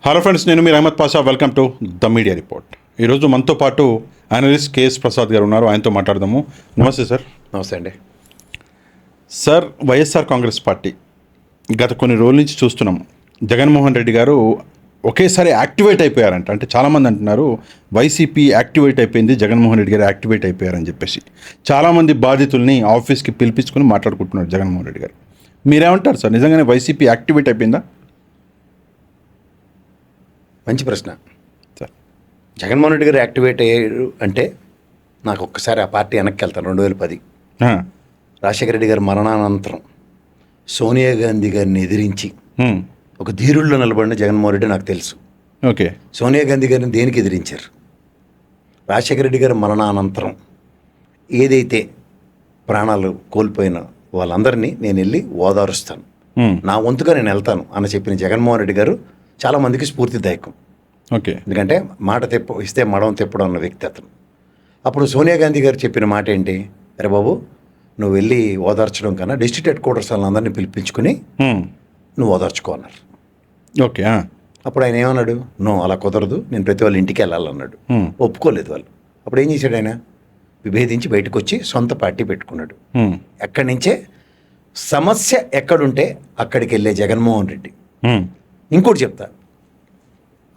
Hello friends, నేను మీ Ahmed Pasha. Welcome to the media report. ఈరోజు మనతో పాటు అనలిస్ట్ కేఎస్ ప్రసాద్ గారు ఉన్నారు. ఆయనతో మాట్లాడదాము. నమస్తే సార్. నమస్తే అండి. సార్, వైఎస్ఆర్ కాంగ్రెస్ పార్టీ గత కొన్ని రోజుల నుంచి చూస్తున్నాం, జగన్మోహన్ రెడ్డి గారు ఒకేసారి యాక్టివేట్ అయిపోయారంట. అంటే చాలామంది అంటున్నారు వైసీపీ యాక్టివేట్ అయిపోయింది, జగన్మోహన్ రెడ్డి గారు యాక్టివేట్ అయిపోయారని చెప్పేసి. చాలామంది బాధితుల్ని ఆఫీస్కి పిలిపించుకొని మాట్లాడుకుంటున్నారు జగన్మోహన్ రెడ్డి గారు. మీరేమంటారు సార్, నిజంగానే వైసీపీ యాక్టివేట్ అయిపోయిందా? మంచి ప్రశ్న సార్. జగన్మోహన్ రెడ్డి గారు యాక్టివేట్ అయ్యారు అంటే నాకు ఒక్కసారి ఆ పార్టీ వెనక్కి వెళ్తాను. 2010 రాజశేఖర రెడ్డి గారి మరణానంతరం సోనియా గాంధీ గారిని ఎదిరించి ఒక ధీరుల్లో నిలబడిన జగన్మోహన్ రెడ్డి నాకు తెలుసు. ఓకే. సోనియా గాంధీ గారిని దేనికి ఎదిరించారు? రాజశేఖర రెడ్డి గారి మరణానంతరం ఏదైతే ప్రాణాలు కోల్పోయిన వాళ్ళందరినీ నేను వెళ్ళి ఓదారుస్తాను, నా వంతుగా నేను వెళ్తాను అని చెప్పిన జగన్మోహన్ రెడ్డి గారు చాలామందికి స్ఫూర్తిదాయకం. ఓకే. ఎందుకంటే మాట ఇస్తే మడం తెప్పడం అన్న వ్యక్తి అతను. అప్పుడు సోనియా గాంధీ గారు చెప్పిన మాట ఏంటి? అరే బాబు, నువ్వు వెళ్ళి ఓదార్చడం కన్నా డిస్ట్రిక్ట్ హెడ్ క్వార్టర్స్ వాళ్ళందరినీ పిలిపించుకుని నువ్వు ఓదార్చుకో అన్నారు. ఓకే. అప్పుడు ఆయన ఏమన్నాడు? నో, అలా కుదరదు, నేను ప్రతి వాళ్ళ ఇంటికి వెళ్ళాలన్నాడు. ఒప్పుకోలేదు వాళ్ళు. అప్పుడు ఏం చేశాడు ఆయన? విభేదించి బయటకు వచ్చి సొంత పార్టీ పెట్టుకున్నాడు. ఎక్కడి నుంచే సమస్య ఎక్కడుంటే అక్కడికి వెళ్ళే జగన్మోహన్ రెడ్డి. ఇంకోటి చెప్తా,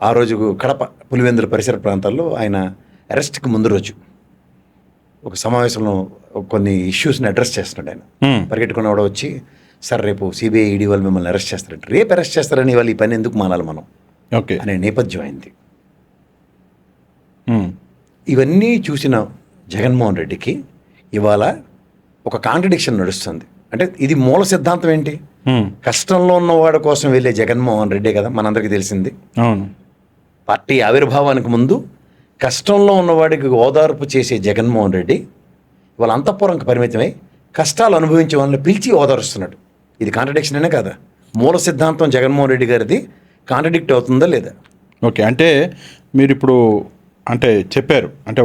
ఆ రోజు కడప పులివెందుల పరిసర ప్రాంతాల్లో ఆయన అరెస్ట్కి ముందు రోజు ఒక సమావేశంలో కొన్ని ఇష్యూస్ని అడ్రస్ చేస్తున్నాడు ఆయన. పరిగెట్టుకున్న కూడా వచ్చి, సార్ రేపు సిబిఐ ఈడీ వాళ్ళు మిమ్మల్ని అరెస్ట్ చేస్తారంటే, రేపు అరెస్ట్ చేస్తారని వాళ్ళు ఈ పని ఎందుకు మానాలి మనం ఓకే అనే నేపథ్యం అయింది. ఇవన్నీ చూసిన జగన్మోహన్ రెడ్డికి ఇవాళ ఒక కాంట్రడిక్షన్ నడుస్తుంది. అంటే ఇది మూల సిద్ధాంతం ఏంటి? కష్టంలో ఉన్నవాడి కోసం వెళ్ళే జగన్మోహన్ రెడ్డే కదా మనందరికీ తెలిసింది. అవును. పార్టీ ఆవిర్భావానికి ముందు కష్టంలో ఉన్నవాడికి ఓదార్పు చేసే జగన్మోహన్ రెడ్డి వాళ్ళ అంతఃపురంకి పరిమితమై కష్టాలు అనుభవించే వాళ్ళని పిలిచి ఓదారుస్తున్నాడు. ఇది కాంట్రడిక్షన్ అనే కదా? మూల సిద్ధాంతం జగన్మోహన్ రెడ్డి గారిది కాంట్రడిక్ట్ అవుతుందా లేదా? ఓకే. అంటే మీరు ఇప్పుడు అంటే చెప్పారు, అంటే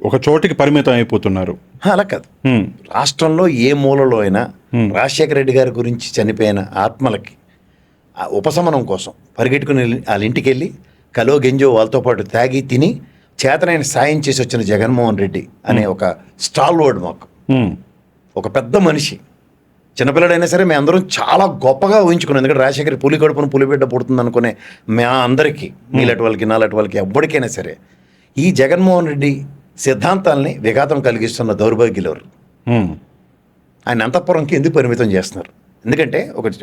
ఒక చోటికి పరిమితం అయిపోతున్నారు. అలా కాదు. రాష్ట్రంలో ఏ మూలలో అయినా రాజశేఖర రెడ్డి గారి గురించి చనిపోయిన ఆత్మలకి ఉపశమనం కోసం పరిగెట్టుకుని వాళ్ళ ఇంటికి వెళ్ళి కలో గెంజో వాళ్ళతో పాటు తాగి తిని చేతనైన సాయం చేసి వచ్చిన జగన్మోహన్ రెడ్డి అనే ఒక స్టాల్ వర్డ్ మాకు. ఒక పెద్ద మనిషి, చిన్నపిల్లడైనా సరే మేము అందరం చాలా గొప్పగా ఊహించుకున్నాం. ఎందుకంటే రాజశేఖర్ పులి కడుపున పులిబిడ్డ పుడుతుంది అనుకునే మా అందరికీ, నీలాంటి వాళ్ళకి నాలాంటి వాళ్ళకి ఎవ్వడికైనా సరే ఈ జగన్మోహన్ రెడ్డి సిద్ధాంతాలని విఘాతం కలిగిస్తున్న దౌర్భాగ్యులు ఎవరు? ఆయన అంతఃపురంకి ఎందుకు పరిమితం చేస్తున్నారు? ఎందుకంటే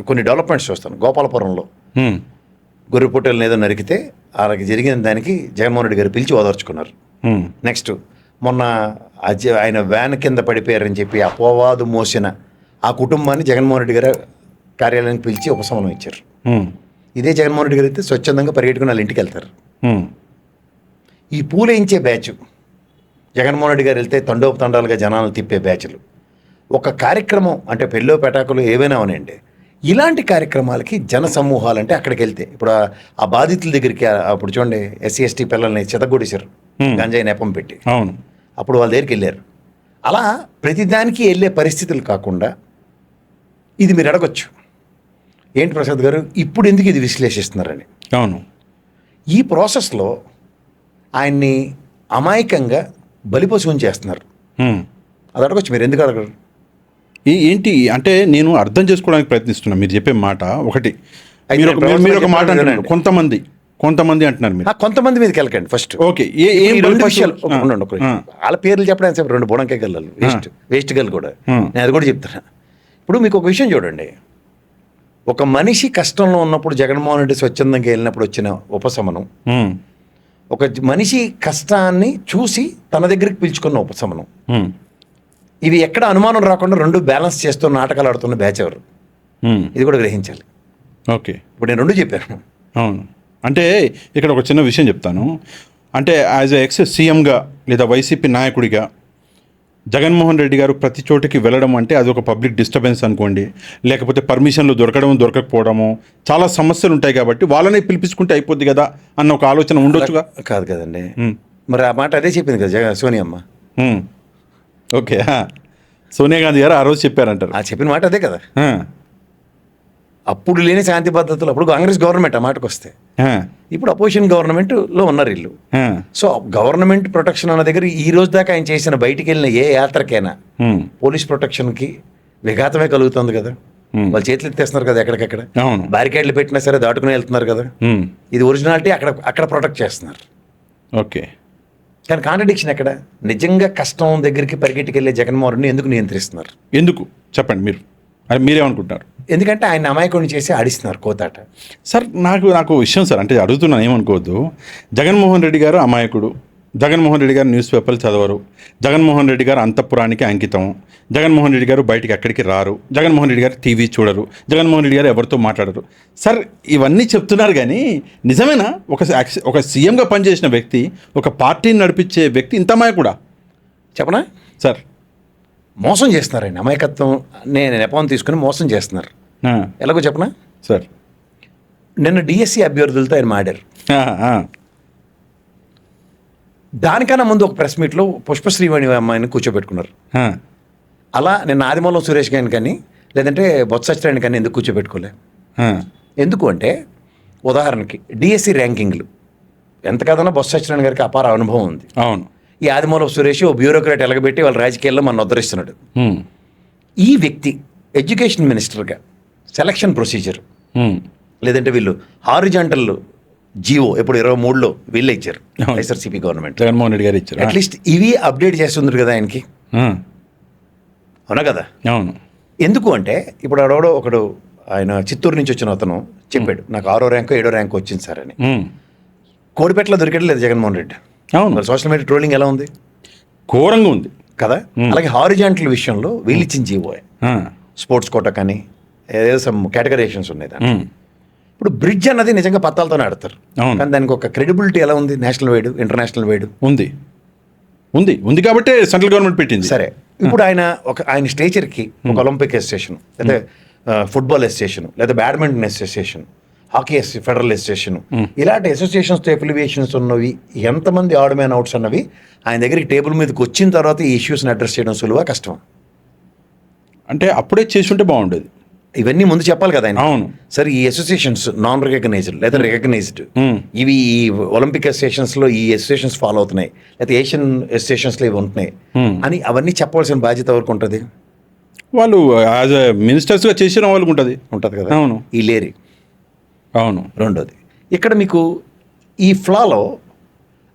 కొన్ని డెవలప్మెంట్స్ చూస్తాను. గోపాలపురంలో గొర్రె పొట్టేలను ఏదో నరికితే వాళ్ళకి జరిగిన దానికి జగన్మోహన్ రెడ్డి గారు పిలిచి ఓదార్చుకున్నారు. నెక్స్ట్ మొన్న ఆయన వ్యాన్ కింద పడిపోయారని చెప్పి అపవాదు మోసిన ఆ కుటుంబాన్ని జగన్మోహన్ రెడ్డి గారు కార్యాలయానికి పిలిచి ఉపశమనం ఇచ్చారు. ఇదే జగన్మోహన్ రెడ్డి గారు అయితే స్వచ్ఛందంగా పరిగెట్టుకుని వాళ్ళ ఇంటికి వెళ్తారు. ఈ పూలేయించే బ్యాచ్ జగన్మోహన్ రెడ్డి గారు వెళ్తే తండోపతండాలుగా జనాలను తిప్పే బ్యాచ్లు ఒక కార్యక్రమం అంటే పెళ్ళో పెటాకులు ఏవైనా అవనండి, ఇలాంటి కార్యక్రమాలకి జన సమూహాలంటే అక్కడికి వెళ్తే ఇప్పుడు ఆ బాధితుల దగ్గరికి అప్పుడు చూడండి ఎస్సీ ఎస్టీ పిల్లల్ని చెతగొడిశారు గంజాయి నెపం పెట్టి. అవును. అప్పుడు వాళ్ళ దగ్గరికి వెళ్ళారు. అలా ప్రతిదానికి వెళ్ళే పరిస్థితులు కాకుండా ఇది మీరు అడగొచ్చు, ఏంటి ప్రసాద్ గారు ఇప్పుడు ఎందుకు ఇది విశ్లేషిస్తున్నారని. అవును. ఈ ప్రాసెస్లో ఆయన్ని అమాయకంగా బలిపశువుని చేస్తున్నారు. అది అడగొచ్చు, మీరు ఎందుకు అడగరు? ఏంటి అంటే నేను అర్థం చేసుకోవడానికి ప్రయత్నిస్తున్నా మీరు చెప్పే మాట. ఒకటి మీరు ఒక మాట అంటున్నారు, కొంతమంది అంటున్నారు మీరు. కొంతమంది మీదకి వెళ్ళకండి ఫస్ట్. ఓకే. వాళ్ళ పేర్లు చెప్పడానికి చెప్పి 2 బుడంకాయ గల్లాలు వేస్ట్ గల్ కూడా నేను అది కూడా చెప్తున్నా. ఇప్పుడు మీకు ఒక విషయం చూడండి, ఒక మనిషి కష్టంలో ఉన్నప్పుడు జగన్మోహన్ రెడ్డి స్వచ్ఛందంగా వెళ్ళినప్పుడు వచ్చిన ఉపశమనం, ఒక మనిషి కష్టాన్ని చూసి తన దగ్గరికి పిలుచుకున్న ఉపశమనం, ఇవి ఎక్కడ అనుమానం రాకుండా 2 బ్యాలెన్స్ చేస్తూ నాటకాలు ఆడుతున్న బ్యాచ్ ఎవరు? ఇది కూడా గ్రహించాలి. ఓకే. ఇప్పుడు నేను 2 చెప్పాను. అవును. అంటే ఇక్కడ ఒక చిన్న విషయం చెప్తాను. అంటే యాజ్ ఎక్స్ సీఎంగా లేదా వైసీపీ నాయకుడిగా జగన్మోహన్ రెడ్డి గారు ప్రతి చోటికి వెళ్ళడం అంటే అది ఒక పబ్లిక్ డిస్టర్బెన్స్ అనుకోండి, లేకపోతే పర్మిషన్లు దొరకకపోవడము, చాలా సమస్యలు ఉంటాయి. కాబట్టి వాళ్ళని పిలిపించుకుంటే అయిపోద్ది కదా అన్న ఒక ఆలోచన ఉండొచ్చుగా. కాదు కదండి, మరి ఆ మాట అదే చెప్పింది కదా సోనియమ్మ. ఓకే. సోనియా గాంధీ గారు ఆ రోజు చెప్పారంటారు. ఆ చెప్పిన మాట అదే కదా. అప్పుడు లేని శాంతి భద్రతలు, అప్పుడు కాంగ్రెస్ గవర్నమెంట్ ఆ మాటకు వస్తే, ఇప్పుడు అపోజిషన్ గవర్నమెంట్లో ఉన్నారు వీళ్ళు. సో గవర్నమెంట్ ప్రొటెక్షన్ అన్న దగ్గర ఈ రోజు దాకా ఆయన చేసిన బయటికి వెళ్ళిన ఏ యాత్రకైనా పోలీస్ ప్రొటెక్షన్కి విఘాతమే కలుగుతుంది కదా. వాళ్ళు చేతులు ఎత్తేస్తున్నారు కదా ఎక్కడికక్కడ, బ్యారికేడ్లు పెట్టినా సరే దాటుకుని వెళ్తున్నారు కదా. ఇది ఒరిజినాలిటీ అక్కడ ప్రొటెక్ట్ చేస్తున్నారు. ఓకే, కానీ కాంట్రడిక్షన్ ఎక్కడ? నిజంగా కష్టం దగ్గరికి పరిగెట్టుకెళ్ళే జగన్మోహన్ రెడ్డిని ఎందుకు నియంత్రిస్తున్నారు? ఎందుకు చెప్పండి మీరు, మీరేమనుకుంటున్నారు? ఎందుకంటే ఆయన అమాయకుడిని చేసి ఆడిస్తున్నారు కోతాట. సార్ నాకు విషయం సార్, అంటే అడుగుతున్నాను, ఏమనుకోవద్దు. జగన్మోహన్ రెడ్డి గారు అమాయకుడు, జగన్మోహన్ రెడ్డి గారు న్యూస్ పేపర్లు చదవరు, జగన్మోహన్ రెడ్డి గారు అంతఃపురానికి అంకితం, జగన్మోహన్ రెడ్డి గారు బయటికి ఎక్కడికి రారు, జగన్మోహన్ రెడ్డి గారు టీవీ చూడరు, జగన్మోహన్ రెడ్డి గారు ఎవరితో మాట్లాడరు. సార్ ఇవన్నీ చెప్తున్నారు కానీ నిజమేనా? ఒక సీఎంగా పనిచేసిన వ్యక్తి, ఒక పార్టీని నడిపించే వ్యక్తి ఇంత అమాయకుడా? చెప్పనా సార్? మోసం చేస్తున్నారు ఆయన, అమాయకత్వం నేను నెపం తీసుకుని మోసం చేస్తున్నారు. ఎలాగో చెప్పనా సార్? నిన్న డిఎస్సి అభ్యర్థులతో ఆయన మాడారు. దానికన్నా ముందు ఒక ప్రెస్ మీట్లో పుష్పశ్రీవాణి అమ్మాయిని కూర్చోబెట్టుకున్నారు. అలా నిన్న ఆదిమూలం సురేష్ గారిని కానీ లేదంటే బొత్స సత్యనారాయణ కానీ ఎందుకు కూర్చోబెట్టుకోలే? ఎందుకు అంటే ఉదాహరణకి డిఎస్సి ర్యాంకింగ్లు ఎంత కదన్నా బొత్స సత్యనారాయణ గారికి అపార అనుభవం ఉంది. అవును. ఈ ఆదిమూలం సురేష్ ఓ బ్యూరోక్రాట్ ఎలగబెట్టి వాళ్ళ రాజకీయాల్లో మన ఉద్ధరిస్తున్నాడు. ఈ వ్యక్తి ఎడ్యుకేషన్ మినిస్టర్గా సెలక్షన్ ప్రొసీజర్ లేదంటే వీళ్ళు హారిజాంటల్ జియో ఎప్పుడు 23లో వీళ్ళే ఇచ్చారు, వైఎస్ఆర్సీపీ గవర్నమెంట్, జగన్మోహన్ రెడ్డి గారు ఇచ్చారు. అట్లీస్ట్ ఇవి అప్డేట్ చేస్తుంది కదా ఆయనకి, అవునా కదా? అవును. ఎందుకు అంటే ఇప్పుడు ఆడోడో ఒకడు ఆయన చిత్తూరు నుంచి వచ్చిన అతను చెప్పాడు నాకు 6వ ర్యాంకు 7వ ర్యాంకు వచ్చింది సార్ అని. కోడిపెట్టలో దొరికడం లేదు జగన్మోహన్ రెడ్డి. అవును. సోషల్ మీడియా ట్రోలింగ్ ఎలా ఉంది? ఘోరంగా ఉంది కదా. అలాగే హారిజాంటల్ విషయంలో వీళ్ళు ఇచ్చిన జీవో స్పోర్ట్స్ కోటా కానీ ఏదో సమ్ కేటగరైజేషన్స్ ఉన్నాయి దాన్ని. ఇప్పుడు బ్రిడ్జ్ అన్నది నిజంగా పత్తాలతోనే ఆడతారు, కానీ దానికి ఒక క్రెడిబిలిటీ ఎలా ఉంది? నేషనల్ వైడ్, ఇంటర్నేషనల్ వైడ్ ఉంది కాబట్టి సెంట్రల్ గవర్నమెంట్ పెట్టింది. సరే, ఇప్పుడు ఆయన స్టేచర్కి ఒక ఒలింపిక్ అసోసియేషన్ లేదా ఫుట్బాల్ అసోసియేషన్ లేదా badminton association, hockey federal association, ఇలాంటి అసోసియేషన్స్ ఎఫిలియేషన్స్ ఉన్నవి ఎంతమంది ఆడ్ మ్యాన్ అవుట్స్ అన్నవి ఆయన దగ్గరికి టేబుల్ మీదకి వచ్చిన తర్వాత ఈ ఇష్యూస్ని అడ్రస్ చేయడం సులువా కష్టం? అంటే అప్పుడే చేసి ఉంటే బాగుండేది. ఇవన్నీ ముందు చెప్పాలి కదా ఆయన. అవును. సరే, ఈ అసోసియేషన్స్ నాన్ రికగ్నైజ్డ్ లేదా రికగ్నైజ్డ్, ఇవి ఈ ఒలింపిక్ అసోసియేషన్స్లో ఈ అసోసియేషన్స్ ఫాలో అవుతున్నాయి లేదా ఏషియన్ అసోసియేషన్స్లో ఇవి ఉంటున్నాయి అని అవన్నీ చెప్పవలసిన బాధ్యత ఎవరికి ఉంటుంది? వాళ్ళు యాజ్ మినిస్టర్స్గా చేసిన వాళ్ళకి ఉంటుంది కదా. అవును. ఈ లేరి. అవును. రెండోది, ఇక్కడ మీకు ఈ ఫ్లాలో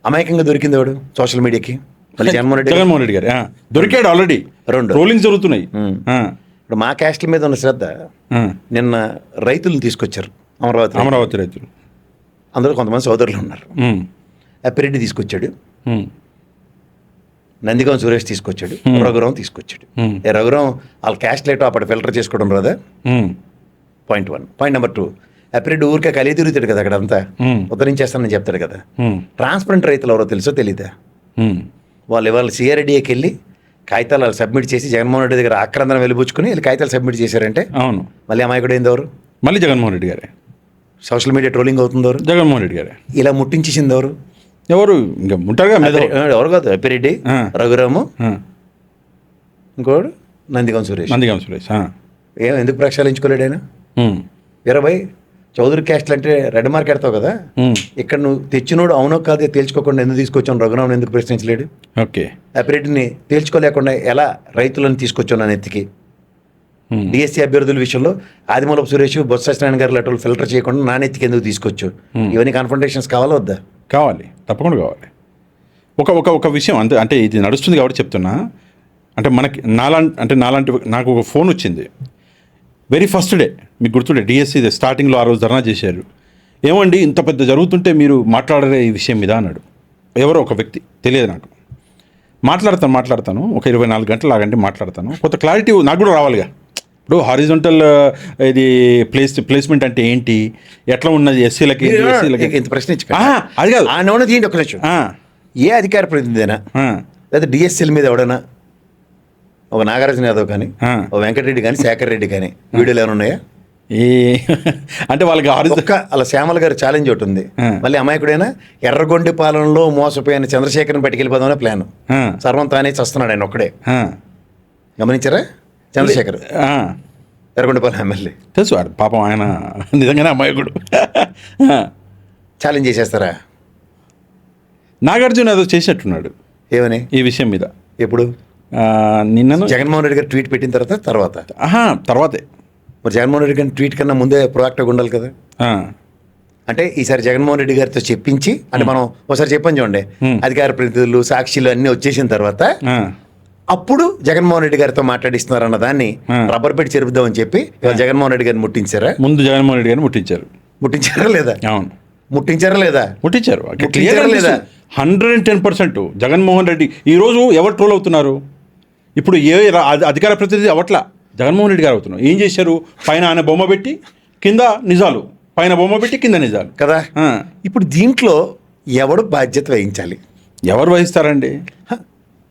అమాయకంగా దొరికింది ఎవడు? సోషల్ మీడియాకి మళ్ళీ జగన్మోహన్ రెడ్డి గారు దొరికాడు ఆల్రెడీ. రెండు ట్రోలింగ్స్ జరుగుతున్నాయి. ఇప్పుడు మా క్యాస్ట్ల మీద ఉన్న శ్రద్ధ, నిన్న రైతులను తీసుకొచ్చారు, అమరావతి రైతులు, అందులో కొంతమంది సోదరులు ఉన్నారు. అప్పిరెడ్డి తీసుకొచ్చాడు, నందిగం సురేష్ తీసుకొచ్చాడు, రఘురాం తీసుకొచ్చాడు. రఘురాం వాళ్ళ క్యాస్ట్ లేటో అప్పటి ఫిల్టర్ చేసుకోవడం రాదా? పాయింట్ 1. పాయింట్ నెంబర్ 2, అప్పిరెడ్డి ఊరికే కలిగి తిరుగుతాడు కదా, అక్కడంతా ఉద్ధరించేస్తానని చెప్తాడు కదా. ట్రాన్స్పరెంట్ రైతులు ఎవరో తెలుసో తెలీదా? వాళ్ళు ఇవాళ సిఆర్డీఏకి వెళ్ళి కాగితాలు వాళ్ళు సబ్మిట్ చేసి జగన్మోహన్ రెడ్డి దగ్గర ఆక్రందన వెలిబుచ్చుకుని వీళ్ళు కాగితాలు సబ్మిట్ చేశారంటే అవును, మళ్ళీ అమాయకుడు ఏంది ఎవరు? మళ్ళీ జగన్మోహన్ రెడ్డి గారే. సోషల్ మీడియా ట్రోలింగ్ అవుతుంది ఎవరు? జగన్మోహన్ రెడ్డి గారే. ఇలా ముట్టించేసింది ఎవరు? ఇంకా ఉంటారుగా ఎవరు కాదు, అప్పిరెడ్డి, రఘురాము, ఇంకోడు నందిగం సురేష్. ఎందుకు ప్రక్షాళించుకోలేడు ఆయన? 20 చౌదరి క్యాస్ట్లు అంటే రెడ్ మార్క్ ఎడతావు కదా, ఇక్కడ నువ్వు తెచ్చినోడు అవునో కాదే తేల్చుకోకుండా ఎందుకు తీసుకొచ్చాను? రఘురామన్ ఎందుకు ప్రశ్నించలేడు? ఓకే. అప్పిరెడ్డిని తేల్చుకోలేకుండా ఎలా రైతులను తీసుకొచ్చాను నా నెత్తికి? డిఎస్సీ అభ్యర్థుల విషయంలో ఆదిమూలపు సురేష్, బొత్స సత్యనారాయణ గారు లెటర్లు ఫిల్టర్ చేయకుండా నా నెత్తికి ఎందుకు తీసుకొచ్చు? ఇవన్నీ కన్ఫ్రంటేషన్స్ కావాలా వద్దా? కావాలి, తప్పకుండా కావాలి. ఒక విషయం అంటే ఇది నడుస్తుంది కాబట్టి చెప్తున్నా. అంటే నాలాంటి నాకు ఒక ఫోన్ వచ్చింది వెరీ ఫస్ట్ డే, మీకు గుర్తుండే డిఎస్సీ స్టార్టింగ్లో ఆ రోజు ధర్నా చేశారు. ఏమండి ఇంత పెద్ద జరుగుతుంటే మీరు మాట్లాడరే ఈ విషయం మీద అన్నాడు. ఎవరో ఒక వ్యక్తి, తెలియదు నాకు. మాట్లాడతాను ఒక 24 గంటలు ఆగండి మాట్లాడతాను, కొంత క్లారిటీ నాకు కూడా రావాలిగా. ఇప్పుడు హారిజాంటల్ ఇది ప్లేస్మెంట్ అంటే ఏంటి, ఎట్లా ఉన్నది ఎస్సీలకి ఇంత ప్రశ్న అది కాదు. ఒక నిమిషం, ఏ అధికార ప్రతినిధైనా లేదా డిఎస్సీల మీద ఎవడైనా ఒక నాగార్జున యాదవ్ కానీ ఒక వెంకటరెడ్డి కానీ శేఖర్ రెడ్డి కానీ వీడియోలు ఏమైనా ఉన్నాయా? అంటే వాళ్ళకి అలా శ్యామల గారు ఛాలెంజ్ ఒకటి ఉంది. మళ్ళీ అమాయకుడైనా ఎర్రగొండి పాలనలో మోసపోయిన చంద్రశేఖర్ని పట్టుకెళ్ళిపోదామనే ప్లాన్. సర్వం తానే చస్తున్నాడు ఆయన ఒక్కడే. గమనించారా? చంద్రశేఖర్ ఎర్రగొండపాలెం ఎమ్మెల్యే తెలుసు వాడు పాపం ఆయన నిజంగానే అమాయకుడు. ఛాలెంజ్ చేసేస్తారా? నాగార్జున ఏదో చేసినట్టున్నాడు ఏమని ఈ విషయం మీద. ఎప్పుడు? నిన్నను జగన్మోహన్ రెడ్డి గారు ట్వీట్ పెట్టిన తర్వాత తర్వాతే. మరి జగన్మోహన్ రెడ్డి గారిని ట్వీట్ కన్నా ముందే ప్రొయాక్టివ్గా ఉండాలి కదా. అంటే ఈసారి జగన్మోహన్ రెడ్డి గారితో చెప్పించి, అంటే మనం ఒకసారి చెప్పని చూడండి, అధికార ప్రతినిధులు సాక్షులు అన్నీ వచ్చేసిన తర్వాత అప్పుడు జగన్మోహన్ రెడ్డి గారితో మాట్లాడిస్తున్నారు అన్న దాన్ని రబ్బర్ పెట్టి చెరుపుదామని చెప్పి జగన్మోహన్ రెడ్డి గారిని ముట్టించారా? ముందు జగన్మోహన్ రెడ్డి గారిని ముట్టించారా లేదా? అవును, ముట్టించారా లేదా? ముట్టించారు లేదా? 110%. జగన్మోహన్ రెడ్డి ఈరోజు ఎవరు ట్రోల్ అవుతున్నారు? ఇప్పుడు అధికార ప్రతినిధి అవట్లా, జగన్మోహన్ రెడ్డి గారు అవుతున్నారు. ఏం చేశారు? పైన ఆయన బొమ్మ పెట్టి కింద నిజాలు, పైన బొమ్మ పెట్టి కింద నిజాలు కదా. ఇప్పుడు దీంట్లో ఎవడు బాధ్యత వహించాలి? ఎవరు వహిస్తారండి?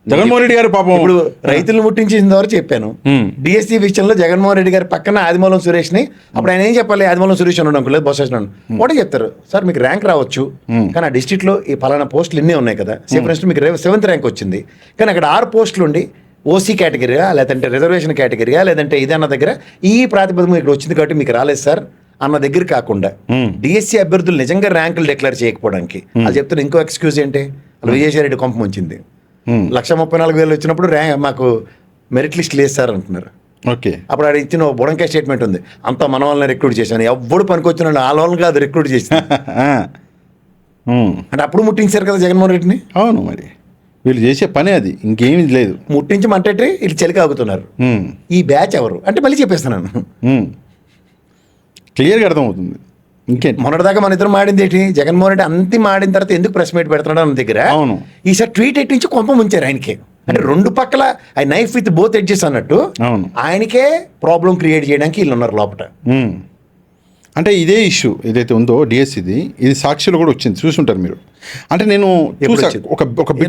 జగన్మోహన్ రెడ్డి గారు పాపం. ఇప్పుడు రైతులను ముట్టించిన వరకు చెప్పాను. డిఎస్సీ విషయంలో జగన్మోహన్ రెడ్డి గారి పక్కన ఆదిమూలం సురేష్ని, అప్పుడు ఆయన ఏం చెప్పాలి? ఆదిమూలం సురేష్ అని ఉండడం లేదు, బొత్స ఒకటే చెప్తారు, సార్ మీకు ర్యాంక్ రావచ్చు కానీ ఆ డిస్ట్రిక్ట్లో ఈ పలానా పోస్టులు ఇన్ని ఉన్నాయి కదా. సే ఫర్ ఇన్స్టెన్స్ మీకు 7th ర్యాంక్ వచ్చింది కానీ అక్కడ 6 పోస్టులు ఉండి ఓసీ కేటగిరీగా లేదంటే రిజర్వేషన్ కేటగిరీగా లేదంటే ఇదన్న దగ్గర ఈ ప్రాతిపదికన ఇక్కడ వచ్చింది కాబట్టి మీకు రాలేదు సార్ అన్న దగ్గర కాకుండా డిఎస్సీ అభ్యర్థులు నిజంగా ర్యాంకులు డిక్లేర్ చేయకపోవడానికి అది చెప్తున్న ఇంకో ఎక్స్క్యూజ్ ఏంటి? అలా విజయసాయిరెడ్డి కొంప ముంచింది. 134,000 వచ్చినప్పుడు మాకు మెరిట్ లిస్ట్ లేదు సార్ అంటున్నారు. ఓకే, అప్పుడు ఆడ ఇచ్చిన బుడంకాయ స్టేట్మెంట్ ఉంది, అంతా మన వాళ్ళని రిక్రూట్ చేశాను, ఎవ్వడు పనికొచ్చిన వాళ్ళని కాదు రిక్రూట్ చేశాను అంటే అప్పుడు ముట్టించారు కదా జగన్మోహన్ రెడ్డిని. అవును, మరి వీళ్ళు చేసే పని అది, ఇంకేమీ లేదు. ముట్టించమంటే వీళ్ళు చెలికి ఆగుతున్నారు. ఈ బ్యాచ్ ఎవరు అంటే మళ్ళీ చెప్పేస్తున్నాను, క్లియర్గా అర్థమవుతుంది. ఇంకేంటి మొన్నటిదాకా మన ఇద్దరు మాడింది ఏంటి? జగన్మోహన్ రెడ్డి అంతి మాడిన తర్వాత ఎందుకు ప్రెస్ మీట్ పెడుతున్నాడు అన్న దగ్గర. అవును, ఈసారి ట్వీట్ ఎట్టించి కొంప ముంచారు ఆయనకే. అంటే రెండు పక్కల I knife with both edges అన్నట్టు ఆయనకే ప్రాబ్లం క్రియేట్ చేయడానికి వీళ్ళు ఉన్నారు లోపల. అంటే ఇదే ఇష్యూ ఏదైతే ఉందో డిఎస్సిది, ఇది సాక్షులు కూడా వచ్చింది, చూసుంటారు మీరు. అంటే నేను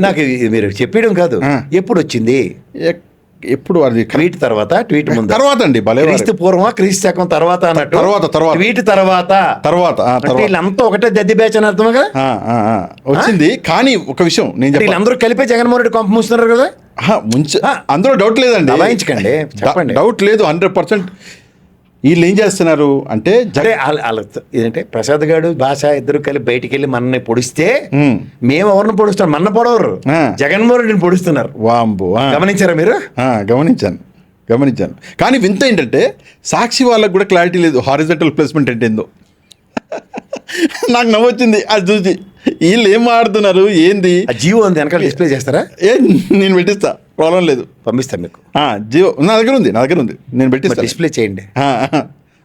నాకు మీరు చెప్పడం కాదు, ఎప్పుడు వచ్చింది? ఎప్పుడు అది ట్వీట్ తర్వాత, ట్వీట్ ముందు తర్వాత అండి, క్రీస్తు పూర్వం క్రీస్తు శకం తర్వాత అన్నట్టు ట్వీట్ తర్వాత వీళ్ళంతా ఒకటే దద్ది బ్యాచ్ అని అర్థం కదా వచ్చింది. కానీ ఒక విషయం నేను వీళ్ళందరూ కలిపే జగన్మోహన్ రెడ్డి కొంప ముంచుతున్నారు కదా. అందులో డౌట్ లేదండి, దబాయించకండి, చెప్పండి. డౌట్ లేదు, 100%. వీళ్ళు ఏం చేస్తున్నారు అంటే ఏంటంటే ప్రసాద్ గారు భాష ఇద్దరు కలిపి బయటికి వెళ్ళి మనల్ని పొడిస్తే మేము ఎవరిని పొడుస్తాం? మన పొడవరు, జగన్మోహన్ రెడ్డిని పొడుస్తున్నారు. వాంబో, గమనించారా మీరు? గమనించాను. కానీ వింత ఏంటంటే సాక్షి వాళ్ళకు కూడా క్లారిటీ లేదు హారిజంటల్ ప్లేస్మెంట్ అంటే ఏందో. నాకు నవ్వొచ్చింది అది చూసి. వీళ్ళు ఏం ఆడుతున్నారు ఏంది? జియో ఉంది వెనకాల డిస్ప్లే చేస్తారా? నేను పెట్టిస్తా, ప్రాబ్లం లేదు, పంపిస్తాను మీకు. జియో నా దగ్గర ఉంది నేను పెట్టిస్తా, డిస్ప్లే చేయండి.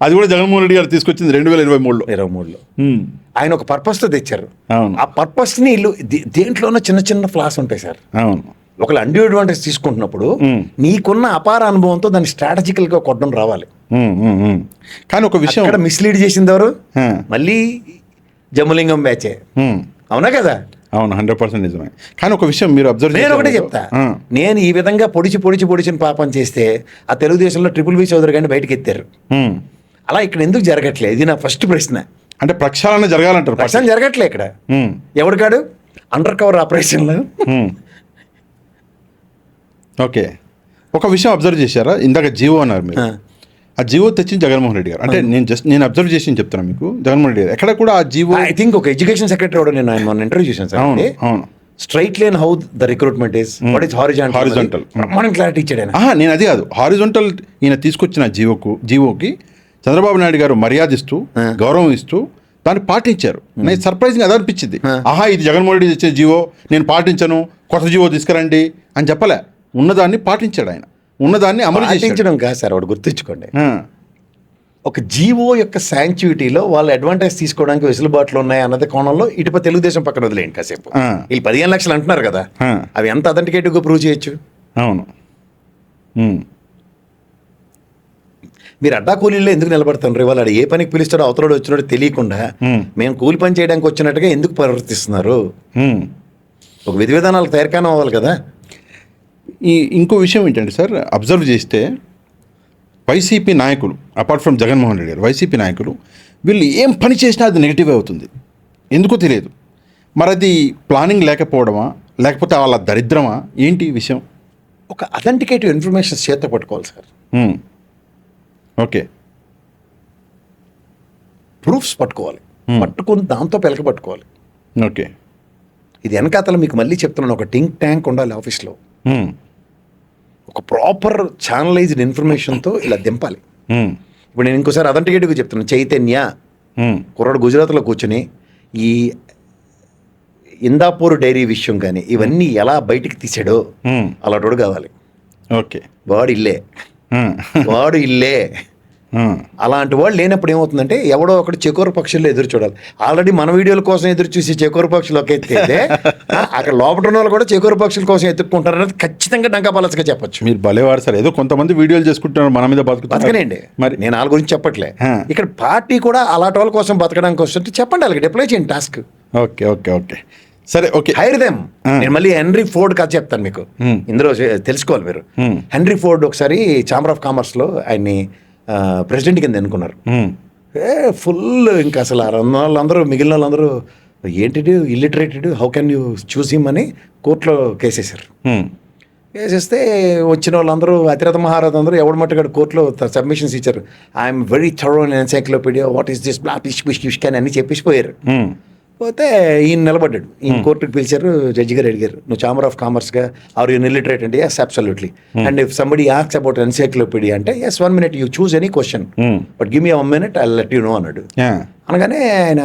అది కూడా జగన్మోహన్ రెడ్డి గారు తీసుకొచ్చింది 2023లో. ఆయన ఒక పర్పస్తో తెచ్చారు. ఆ పర్పస్ని వీళ్ళు దేంట్లోనూ చిన్న చిన్న ఫ్లాస్ ఉంటాయి సార్. అవును, ఒకళ్ళు అన్డ్యూ అడ్వాంటేజ్ తీసుకుంటున్నప్పుడు నీకున్న అపార అనుభవంతో దాన్ని స్ట్రాటజికల్గా కొట్టడం రావాలి. కానీ ఒక విషయం ఇక్కడ మిస్లీడ్ చేసింది ఎవరు? మళ్ళీ జమ్ములింగం బ్యాచే, అవునా కదా? అవును, 100% నిజమే. కానీ ఒక విషయం మీరు అబ్జర్వ్ నేను ఒకటే చెప్తా, నేను ఈ విధంగా పొడిచిన పాపం చేస్తే ఆ తెలుగుదేశంలో VV చౌదరి గారిని బయటకు ఎత్తారు. అలా ఇక్కడ ఎందుకు జరగట్లేదు? ఇది నా ఫస్ట్ ప్రశ్న. అంటే ప్రక్షాళన జరగాలంటారు. ప్రక్షాళన జరగట్లే ఇక్కడ. ఎవరికాడు అండర్ కవర్ ఆపరేషన్లో. ఓకే, ఒక విషయం అబ్జర్వ్ చేశారా? ఇందాక జియో అన్నారు మీరు, ఆ జియో తెచ్చింది జగన్మోహన్ రెడ్డి గారు. అంటే నేను అబ్జర్వ్ చేసి చెప్తాను మీకు, జగన్మోహన్ రెడ్డి గారు ఎక్కడ కూడా ఆ జియో, ఐ థింక్ ఒక ఎడ్యుకేషన్ సెక్రటరీ కూడా నేను ఆయన మొన్న ఇంటర్వ్యూ చేశాను సార్. అవును, straight line how the recruitment is, what is horizontal మనం క్లారిటీ ఇచ్చాడు. నేను అది కాదు, హారిజాంటల్ ఈయన తీసుకొచ్చిన జియోకి చంద్రబాబు నాయుడు గారు మర్యాదిస్తూ గౌరవం ఇస్తూ దాన్ని పాటించారు. నాకు సర్ప్రైజింగ్ అది అనిపించింది. ఇది జగన్మోహన్ రెడ్డి తెచ్చే జియో, నేను పాటించను, కొత్త జియో తీసుకురండి అని చెప్పలే, ఉన్నదాన్ని పాటించాడు ఆయన, ఉన్నదాన్ని అమలు చేయించడం కాదు సార్. ఒకటి గుర్తుంచుకోండి, ఒక జీవో యొక్క శాంక్చుయిటీలో వాళ్ళు అడ్వాంటేజ్ తీసుకోవడానికి వెసులుబాట్లు ఉన్నాయి అన్నది కోణంలో ఇటుపై తెలుగుదేశం పక్కన వదిలేయండి కాసేపు. వీళ్ళు 15 లక్షలు అంటున్నారు కదా, అవి ఎంత అథెంటికేటివ్గా ప్రూవ్ చేయొచ్చు? అవును, మీరు అడ్డా కూలీల్లో ఎందుకు నిలబడుతున్నారు? వాళ్ళు ఏ పనికి పిలుస్తాడో అవతలడు వచ్చినాడో తెలియకుండా మేము కూలి పని చేయడానికి వచ్చినట్టుగా ఎందుకు ప్రవర్తిస్తున్నారు? ఒక విధి విధానాలు తయారుకానం అవ్వాలి కదా. ఇంకో విషయం ఏంటంటే సార్, అబ్జర్వ్ చేస్తే వైసీపీ నాయకులు అపార్ట్ ఫ్రమ్ జగన్మోహన్ రెడ్డి గారు, వైసీపీ నాయకులు వీళ్ళు ఏం పని చేసినా అది నెగిటివ్ అవుతుంది, ఎందుకో తెలియదు. మరి అది ప్లానింగ్ లేకపోవడమా, లేకపోతే వాళ్ళ దరిద్రమా, ఏంటి విషయం? ఒక అథెంటికేటివ్ ఇన్ఫర్మేషన్ చేత పట్టుకోవాలి సార్. ఓకే. ప్రూఫ్స్ పట్టుకోవాలి, పట్టుకుని దాంతో పెలక పట్టుకోవాలి. ఓకే. ఇది వెనకాతల మీకు మళ్ళీ చెప్తున్నాను, ఒక థింక్ ట్యాంక్ ఉండాలి ఆఫీస్లో, ఒక ప్రాపర్ ఛానలైజ్డ్ ఇన్ఫర్మేషన్తో ఇలా దింపాలి. ఇప్పుడు నేను ఇంకోసారి అథెంటికేట్గా చెప్తున్నాను, చైతన్య కుర్రాడు గుజరాత్లో కూర్చొని ఈ ఇందాపూర్ డైరీ విషయం కానీ ఇవన్నీ ఎలా బయటికి తీసాడో అలాంటి కావాలి. ఓకే. వాడు ఇల్లే అలాంటి వాళ్ళు లేనప్పుడు ఏమవుతుందంటే ఎవడో ఒకటి చెకోర పక్షుల్లో ఎదురు చూడాలి. ఆల్రెడీ మన వీడియోల కోసం ఎదురు చూసి చెకోర పక్షులు ఒక ఎత్తితే అక్కడ లోపల ఉన్న వాళ్ళు కూడా చెకోర పక్షుల కోసం ఎత్తుక్కుంటారు అనేది ఖచ్చితంగా డంకాపలసగా చెప్పొచ్చు. మీరు భలేవారు సార్, ఏదో కొంతమంది వీడియోలు చేసుకుంటున్నారు మన మీద బతకనండి. మరి నేను వాళ్ళ గురించి చెప్పట్లే, ఇక్కడ పార్టీ కూడా అలాంటి వాళ్ళ కోసం బతకడానికి వస్తుంటే చెప్పండి, వాళ్ళకి డిప్లై చేయండి టాస్క్. ఓకే ఓకే ఓకే సరే ఓకే. Hire them. నేను మళ్ళీ హెన్రీ ఫోర్డ్ కథ చెప్తాను మీకు, ఇందులో తెలుసుకోవాలి మీరు. హెన్రీ ఫోర్డ్ ఒకసారి ఛాంబర్ ఆఫ్ కామర్స్లో ఆయన్ని ప్రెసిడెంట్ కింద ఎన్నుకున్నారు. ఫుల్ ఇంకా అసలు వాళ్ళందరూ మిగిలిన వాళ్ళందరూ ఏంటిది illiterated, how can you choose him అని కోర్టులో కేసేశారు. కేసేస్తే వచ్చిన వాళ్ళందరూ అతిరథ మహారథ అందరూ ఎవరి మట్టుగా కోర్టులో సబ్మిషన్స్ ఇచ్చారు. I'm very thorough in encyclopaedia, what is this blah fish fish fish అని చెప్పేసిపోయారు. పోతే ఈయన నిలబడ్డాడు, ఈయన కోర్టుకు పిలిచారు, జడ్జి గారు అడిగారు, నువ్వు ఛాంబర్ ఆఫ్ కామర్స్గా ఆర్ యూ ఇల్లిటరేట్ అంటే yes absolutely, and if somebody asks about encyclopedia అంటే yes 1 minute you choose any question but give me 1 minute I let you know అన్నాడు. అనగానే ఆయన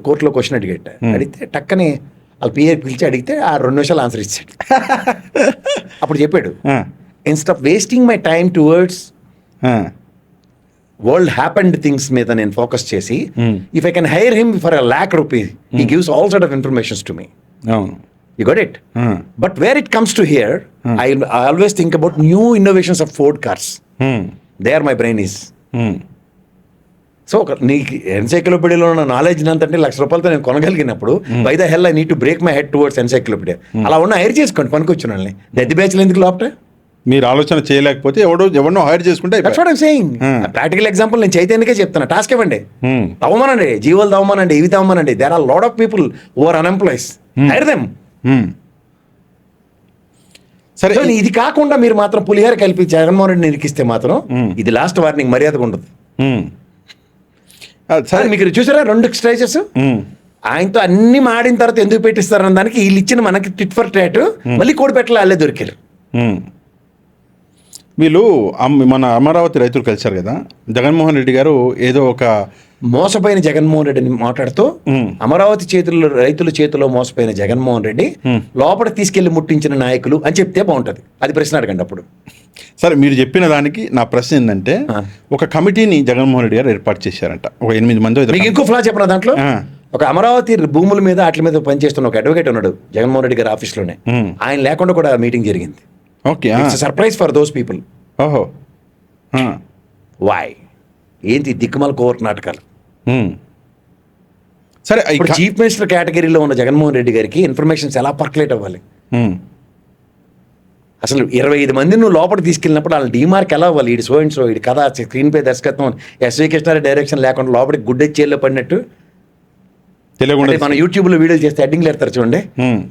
కోర్టులో క్వశ్చన్ అడిగేట, అడిగితే టక్కని వాళ్ళ పిఏ పిలిచి అడిగితే ఆ 2 నిమిషాలు ఆన్సర్ ఇచ్చాడు. అప్పుడు చెప్పాడు, instead of wasting my time towards world happened things మీద నేను ఫోకస్ చేసి if I can hire him for ₹1,00,000 he gives all sort of informations to me. You got it? But where it comes to here, I always think about new innovations of Ford cars. There my brain is. So నీకు ఎన్సైక్లోపీడియాలో ఉన్న knowledge అంతంటే ₹1,00,000 నేను కొనగలిగినప్పుడు by the hell I need to break my head towards encyclopedia. అలా ఉన్న hire చేసుకోండి, పనికొచ్చిన వాళ్ళని. దెద్ది బ్యాచ్లు ఎందుకు లోపట? మీరు ఆలోచన చేయలేకపోతే ఎవరినో హైర్ చేసుకుంటే ప్రాక్టికల్ ఎగ్జాంపుల్ నేను చైతన్యకే చెప్తున్నా, టాస్క్ ఇవ్వండి, తవ్వమనండి, జీవోలు తవ్వమనండి, ఇవి తవ్వమనండి. There are lot of people who are unemploys, hire them. సరే, ఇది కాకుండా మీరు మాత్రం పులిహార కలిపి జగన్మోహన్ రెడ్డిని ఇరికిస్తే మాత్రం ఇది లాస్ట్ వార్నింగ్, మర్యాదగా ఉండదు. సరే, మీకు చూసారా 2 స్టేజెస్, ఆయనతో అన్ని మాడిన తర్వాత ఎందుకు పెట్టిస్తారన్న దానికి వీళ్ళు ఇచ్చిన మనకి టిట్ ఫర్ టాట్, మళ్ళీ కోడిపెట్టలు వాళ్ళే దొరికారు. వీళ్ళు మన అమరావతి రైతులు కలిశారు కదా, జగన్మోహన్ రెడ్డి గారు ఏదో ఒక మోసపోయిన జగన్మోహన్ రెడ్డిని మాట్లాడుతూ అమరావతి రైతుల చేతిలో మోసపోయిన జగన్మోహన్ రెడ్డి లోపల తీసుకెళ్లి ముట్టించిన నాయకులు అని చెప్తే బాగుంటది. అది ప్రశ్న అడగండి అప్పుడు. సరే, మీరు చెప్పిన దానికి నా ప్రశ్న ఏంటంటే, ఒక కమిటీని జగన్మోహన్ రెడ్డి గారు ఏర్పాటు చేశారంట, ఒక 8 మంది. మీకు ఇంకో ఫ్లా చెప్పిన దాంట్లో ఒక అమరావతి భూముల మీద వాటి మీద పనిచేస్తున్న ఒక అడ్వకేట్ ఉన్నాడు జగన్మోహన్ రెడ్డి గారి ఆఫీస్లోనే, ఆయన లేకుండా కూడా మీటింగ్ జరిగింది. Okay, surprise for those people. ఓహో, వాయ్ ఏంటి దిక్కుమాల కోర్టు నాటకాలు. సరే, ఇప్పుడు చీఫ్ మినిస్టర్ కేటగిరీలో ఉన్న జగన్మోహన్ రెడ్డి గారికి ఇన్ఫర్మేషన్స్ ఎలా పర్కులేట్ అవ్వాలి? అసలు 25 మందిని నువ్వు లోపలికి తీసుకెళ్ళినప్పుడు వాళ్ళ డీమార్క్ ఎలా అవ్వాలి? ఇటు సో అండ్ సో, ఇటు కథ, స్క్రీన్ పే, దర్శకత్వం, ఎస్వి కృష్ణారెడ్డి డైరెక్షన్ లేకుండా లోపలికి గుడ్డె చేల్లో పడినట్టు మన యూట్యూబ్ లో వీడియోలు చేస్తే హెడ్డింగ్లు ఎడతారు చూడండి,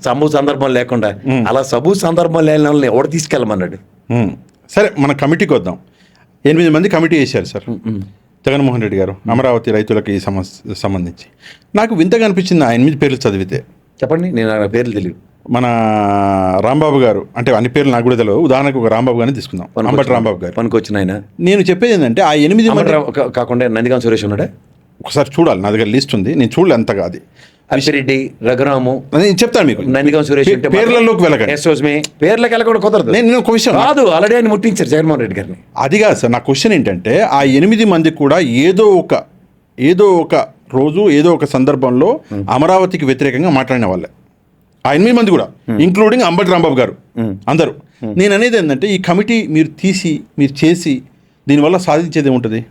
సబూ సందర్భం లేకుండా. అలా సబూ సందర్భం లేని వాళ్ళని ఎవడు తీసుకెళ్ళమన్నాడు? సరే, మన కమిటీకి వద్దాం. 8 మంది కమిటీ వేశారు సార్ జగన్మోహన్ రెడ్డి గారు అమరావతి రైతులకి సంబంధించి. నాకు వింతగా అనిపించింది ఆ 8 పేర్లు చదివితే. చెప్పండి, నేను ఆ పేర్లు తెలియదు. మన రాంబాబు గారు, అంటే అన్ని పేర్లు నాకు కూడా తెలియదు, ఉదాహరణకు ఒక రాంబాబు గారిని తీసుకుందాం. అంబటి రాంబాబు గారు పనికొచ్చిన ఆయన. నేను చెప్పేది ఏంటంటే ఆ 8 మంది కాకుండా నందిగాం సురేష్ ఉన్నాడా? ఒకసారి చూడాలి, నా దగ్గర లిస్ట్ ఉంది, నేను చూడలే అంతగా. అది అర్షిరెడ్డి, రఘురాము, నేను చెప్తాను మీకు. నందిగాం సురేష్ పేర్లలోకి వెళ్ళకండి, పేర్లకు వెళ్ళకుండా కుదరదు. నేను క్వశ్చన్ కాదు, ఆల్రెడీ ఆయన ముట్టించారు జగన్మోహన్ రెడ్డి గారిని. అది కాదు సార్, నా క్వశ్చన్ ఏంటంటే ఆ 8 మంది కూడా ఏదో ఒక రోజు ఏదో ఒక సందర్భంలో అమరావతికి వ్యతిరేకంగా మాట్లాడిన వాళ్ళే ఆ 8 మంది కూడా, ఇంక్లూడింగ్ అంబటి రాంబాబు గారు, అందరూ. నేను అనేది ఏంటంటే ఈ కమిటీ మీరు చేసి దీనివల్ల సాధించేది ఏముంటుంది?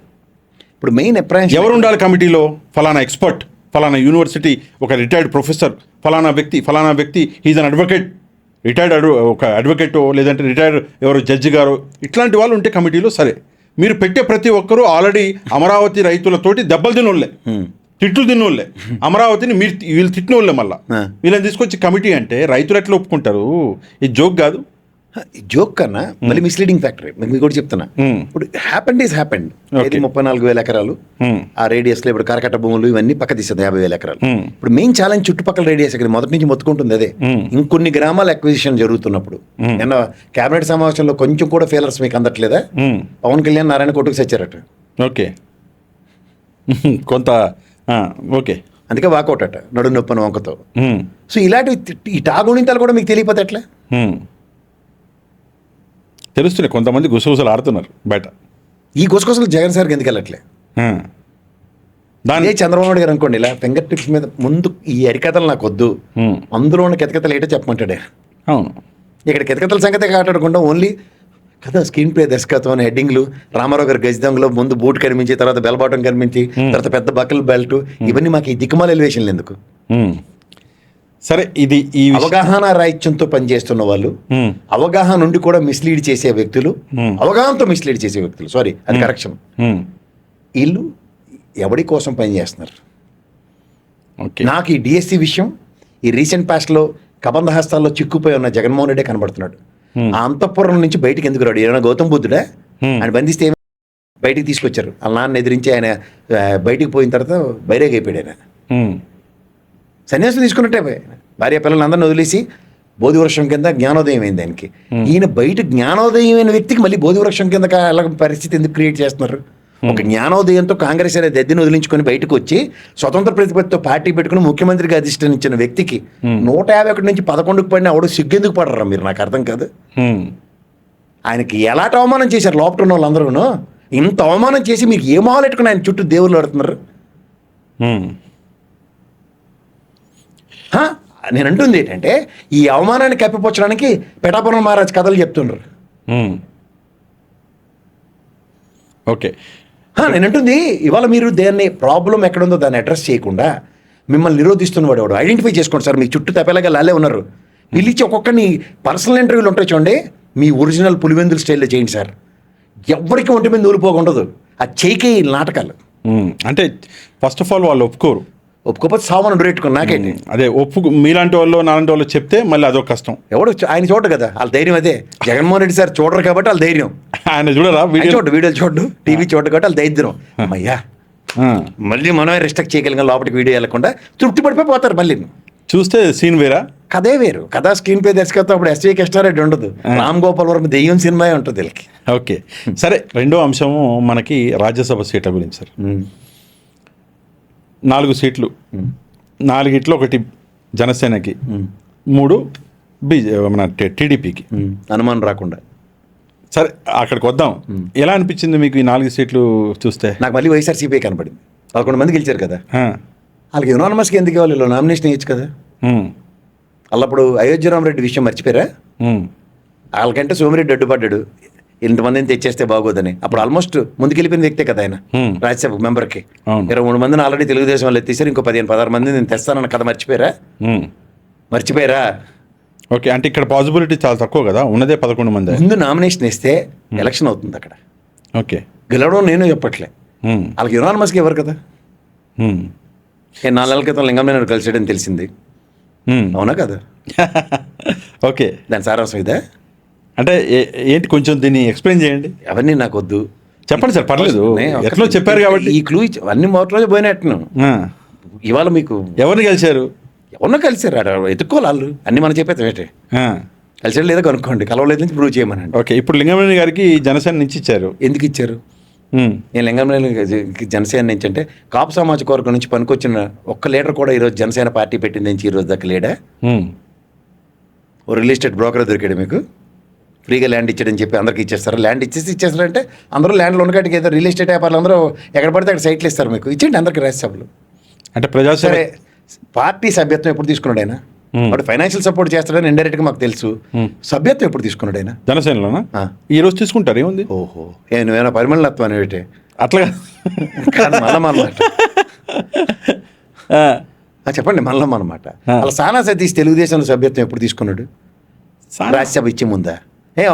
ఇప్పుడు మెయిన్ అప్రహెన్షన్ ఎవరు ఉండాలి కమిటీలో? ఫలానా ఎక్స్పర్ట్, ఫలానా యూనివర్సిటీ ఒక రిటైర్డ్ ప్రొఫెసర్, ఫలానా వ్యక్తి ఈజ్ అన్ అడ్వకేట్, రిటైర్డ్ ఒక అడ్వకేటో లేదంటే రిటైర్డ్ ఎవరు జడ్జి గారు, ఇట్లాంటి వాళ్ళు ఉంటే కమిటీలో సరే. మీరు పెట్టే ప్రతి ఒక్కరూ ఆల్రెడీ అమరావతి రైతులతోటి దెబ్బలు తినోళ్ళే, తిట్లు తిన్నోళ్ళే, అమరావతిని వీళ్ళు తిట్టినోళ్ళే. మళ్ళీ వీళ్ళని తీసుకొచ్చి కమిటీ అంటే రైతులు ఎట్లా ఒప్పుకుంటారు? ఇది జోక్ కాదు. జోక్ కన్నా మళ్ళీ మిస్లీడింగ్ ఫ్యాక్టరీ మీకు కూడా చెప్తున్నా. ఇప్పుడు హ్యాపెండ్ ఈజ్ హ్యాపెండ్. ఇది 34,000 ఎకరాలు ఆ రేడియస్లో ఇప్పుడు కరకట్ట భూములు ఇవన్నీ పక్క తీస్తుంది 50,000 ఎకరాలు. ఇప్పుడు మెయిన్ ఛాలెంజ్ చుట్టుపక్కల రేడియస్ ఇక్కడ మొదటి నుంచి మొత్తుకుంటుంది అదే. ఇంకొన్ని గ్రామాల అక్విజిషన్ జరుగుతున్నప్పుడు నిన్న కేబినెట్ సమావేశంలో కొంచెం కూడా ఫెయిలర్స్ మీకు అందట్లేదా? పవన్ కళ్యాణ్ నారాయణ కొట్టుకు సచ్చారట. ఓకే కొంత ఓకే అందుకే వాకౌట్ అట నడు నొప్పని వంకతో. సో ఇలాంటి ఈ టాగుణింతాలు కూడా మీకు తెలియపోతే ఎట్లా? తెలుస్తున్నాయి, కొంతమంది గుసగుసలు ఆడుతున్నారు బయట. ఈ గుసగుసలు జగన్ సార్కి ఎందుకు వెళ్ళట్లే? దాని చంద్రబాబు నాయుడు గారు అనుకోండి ఇలా ఫింగర్ టిప్స్ మీద ముందు ఈ అరికథలు నాకు వద్దు, అందులో ఉన్న కితకథలు ఏంటో చెప్పమంటాడే. అవును, ఇక్కడ కితకథల సంగతి కాటాడకుండా ఓన్లీ కదా స్క్రీన్ ప్లే దర్శకత్వం అనే హెడ్డింగ్లు, రామారావు గారు గజదంగలో ముందు బూట్ కనిపించి తర్వాత బెల్బాటం కనిపించి తర్వాత పెద్ద బక్కల బెల్ట్, ఇవన్నీ మాకు ఈ దిక్కుమాల ఎలివేషన్లు ఎందుకు? సరే, ఇది ఈ అవగాహన రాహిత్యంతో పనిచేస్తున్న వాళ్ళు, అవగాహన నుండి కూడా మిస్లీడ్ చేసే వ్యక్తులు, అవగాహనతో మిస్లీడ్ చేసే వ్యక్తులు, సారీ అది కరెక్షన్, వీళ్ళు ఎవడి కోసం పనిచేస్తున్నారు? నాకు ఈ డిఎస్సి విషయం ఈ రీసెంట్ పాస్ట్లో కబంధ హస్తాల్లో చిక్కుపోయి ఉన్న జగన్మోహన్ రెడ్డి కనబడుతున్నాడు. ఆ అంతఃపురం నుంచి బయటికి ఎందుకు రాడు? ఏమైనా గౌతమ్ బుద్ధుడా? ఆయన బంధిస్తే బయటికి తీసుకొచ్చారు. వాళ్ళ నాన్న ఎదిరించి ఆయన బయటికి పోయిన తర్వాత బైరేగ్ అయిపోయాడు. ఆయన సన్యాసం తీసుకున్నట్టే భార్య పిల్లలందరినీ వదిలేసి బోధివృక్షం కింద జ్ఞానోదయం అయింది ఆయనకి. ఈయన బయట జ్ఞానోదయం అయిన వ్యక్తికి మళ్ళీ బోధివృక్షం కింద పరిస్థితి ఎందుకు క్రియేట్ చేస్తున్నారు? ఒక జ్ఞానోదయంతో కాంగ్రెస్ అనే దద్దిని వదిలించుకొని బయటకు వచ్చి స్వతంత్ర ప్రతిపత్తితో పార్టీ పెట్టుకుని ముఖ్యమంత్రిగా అధిష్ఠానించిన వ్యక్తికి 151 నుంచి 11కు పడిన ఆవిడ సిగ్గెందుకు పడరా మీరు? నాకు అర్థం కాదు. ఆయనకి ఎలాంటి అవమానం చేశారు లోపల ఉన్న వాళ్ళందరూ. ఇంత అవమానం చేసి మీకు ఏ మొహాలెట్టుకుని ఆయన చుట్టూ దేవుళ్ళు ఆడుతున్నారు? నేను అంటుంది ఏంటంటే ఈ అవమానాన్ని కప్పిపుచ్చడానికి పెటాపురం మహారాజ్ కథలు చెప్తున్నారు. ఓకే, నేను అంటుంది ఇవాళ మీరు దాన్ని ప్రాబ్లం ఎక్కడుందో దాన్ని అడ్రస్ చేయకుండా మిమ్మల్ని నిరోధిస్తున్నవాడు ఎవడు ఐడెంటిఫై చేసుకోండి సార్. మీ చుట్టూ తప్పేలాగా లాలే ఉన్నారు. పిలిచి ఒక్కొక్కరిని పర్సనల్ ఇంటర్వ్యూలు ఉంటాయి చూడండి, మీ ఒరిజినల్ పులివెందుల స్టైల్లో చేయండి సార్. ఎవరికి ఒంటి మీద ఊలిపోకుండదు. ఆ చేయికే ఈ నాటకాలు. అంటే ఫస్ట్ ఆఫ్ ఆల్ వాళ్ళు ఒప్పుకోకపోతే సామాను డొరెట్టుకుని నాకేంటి? అదే మీలాంటి వాళ్ళు నాలాంటి వాళ్ళు చెప్తే మళ్ళీ అదొక కష్టం. ఎవడు ఆయన చూడరు కదా, వాళ్ళ ధైర్యం అదే. జగన్మోహన్ రెడ్డి సార్ చూడరు కాబట్టి వాళ్ళ ధైర్యం. ఆయన చూడరా? వీడియోలు చూడు, టీవీ చూడరు కాబట్టి వాళ్ళ దరిద్రం. అయ్యా మళ్ళీ మనమే రెస్ట్రిక్ట్ చేయగలిగిన లోపలికి వీడియో వెళ్ళకుండా తృప్తి పడిపోయి పోతారు. మళ్ళీ చూస్తే సీన్ వేరా, కథే వేరు. కథా స్క్రీన్ ప్లే దర్శకత్వం అప్పుడు ఎస్వి కృష్ణారెడ్డి ఉండదు, రామ్ గోపాల్ వర్మ దెయ్యం సినిమా ఉంటుంది వీళ్ళకి. ఓకే, సరే, రెండో అంశము మనకి రాజ్యసభ సీట్ల గురించి సార్. 4 సీట్లు, 4 ఒకటి జనసేనకి, 3 మన టీడీపీకి. అనుమానం రాకుండా. సరే, అక్కడికి వద్దాం. ఎలా అనిపించింది మీకు ఈ 4 సీట్లు చూస్తే? నాకు మళ్ళీ వైఎస్ఆర్సీపీ కనపడింది. 11 మంది గెలిచారు కదా, వాళ్ళకి యునానిమస్కి ఎందుకు ఇవ్వాలి? నామినేషన్ ఇవ్వచ్చు కదా. అల్లప్పుడు అయోధ్య రామరెడ్డి విషయం మర్చిపోయారా? వాళ్ళకంటే సోమిరెడ్డి అడ్డుపడ్డాడు, ఇంతమందిని తెచ్చేస్తే బాగోదని. అప్పుడు ఆల్మోస్ట్ ముందుకెళ్ళిపోయిన వ్యక్తే కదా ఆయన. రాజ్యసభ మెంబర్కి 23 మందిని ఆల్రెడీ తెలుగుదేశం వాళ్ళు ఎత్తేసారు. ఇంకో 15-16 మంది నేను తెస్తానన్న కథ మర్చిపోయారా? ఓకే, అంటే ఇక్కడ పాసిబిలిటీ చాలా తక్కువ కదా, ఉన్నదే 11 మంది. ముందు నామినేషన్ ఇస్తే ఎలక్షన్ అవుతుంది అక్కడ. ఓకే, గెలవడం నేను చెప్పట్లే, వాళ్ళకి యునానిమస్కి ఎవరు కదా. 4 నెలల క్రితం లింగంనాయుడు కలిసాడని తెలిసింది, అవునా కదా? ఓకే, దాని సారాంశం ఇదే. అంటే ఏంటి, కొంచెం దీన్ని ఎక్స్ప్లెయిన్ చేయండి. అవన్నీ నాకు వద్దు, చెప్పండి సార్, పర్లేదు. ఎట్లా చెప్పారు కాబట్టి ఈ క్లూ అన్ని మొదటి రోజు పోయినట్టును. ఇవాళ మీకు ఎవరిని కలిశారు? ఎవరినో కలిసారు, ఎత్తుక్కోవాలి వాళ్ళు. అన్ని మనం చెప్పేది ఏంటి, కలిసాడు లేదా కనుక్కోండి, కలవలేదు నుంచి ప్రూవ్ చేయమనండి. ఓకే, ఇప్పుడు లింగంనాయుడు గారికి జనసేన నుంచి ఇచ్చారు. ఎందుకు ఇచ్చారు? నేను లింగంనాయుడు జనసేన నుంచి అంటే కాపు సామాజిక వర్గం నుంచి పనికొచ్చిన ఒక్క లీడర్ కూడా ఈరోజు జనసేన పార్టీ పెట్టింది నుంచి ఈరోజు దాకా లేడా? ఓ రియల్ ఎస్టేట్ బ్రోకర్ దొరికాడు మీకు, ఫ్రీగా ల్యాండ్ ఇచ్చాడని చెప్పి అందరికి ఇచ్చేస్తారు. ల్యాండ్ ఇచ్చేస్తారంటే అందరూ ల్యాండ్లో ఉన్నకాటికి ఏదో రియల్ ఎస్టేట్ వ్యాపారులు అందరూ ఎక్కడ పడితే అక్కడ సైట్లు ఇస్తారు మీకు, ఇచ్చేయండి అందరికి రాజ్యసభలు. అంటే ప్రజాసరే పార్టీ సభ్యత్వం ఎప్పుడు తీసుకున్నాడు ఆయన? వాడు ఫైనాన్షియల్ సపోర్ట్ చేస్తాడని ఇండైరెక్ట్గా మాకు తెలుసు. సభ్యత్వం ఎప్పుడు తీసుకున్నాడు ఆయన? జనసేనలోనా? ఈ రోజు తీసుకుంటారు, ఏముంది? ఓహో, నువ్వేనా పరిమళత్వం అనేటే అట్లా మల్లమ్మ చెప్పండి, మల్లమ్మ అనమాట. అలా సానా సతీష్ తెలుగుదేశంలో సభ్యత్వం ఎప్పుడు తీసుకున్నాడు? రాజ్యసభ ఇచ్చే ముందా?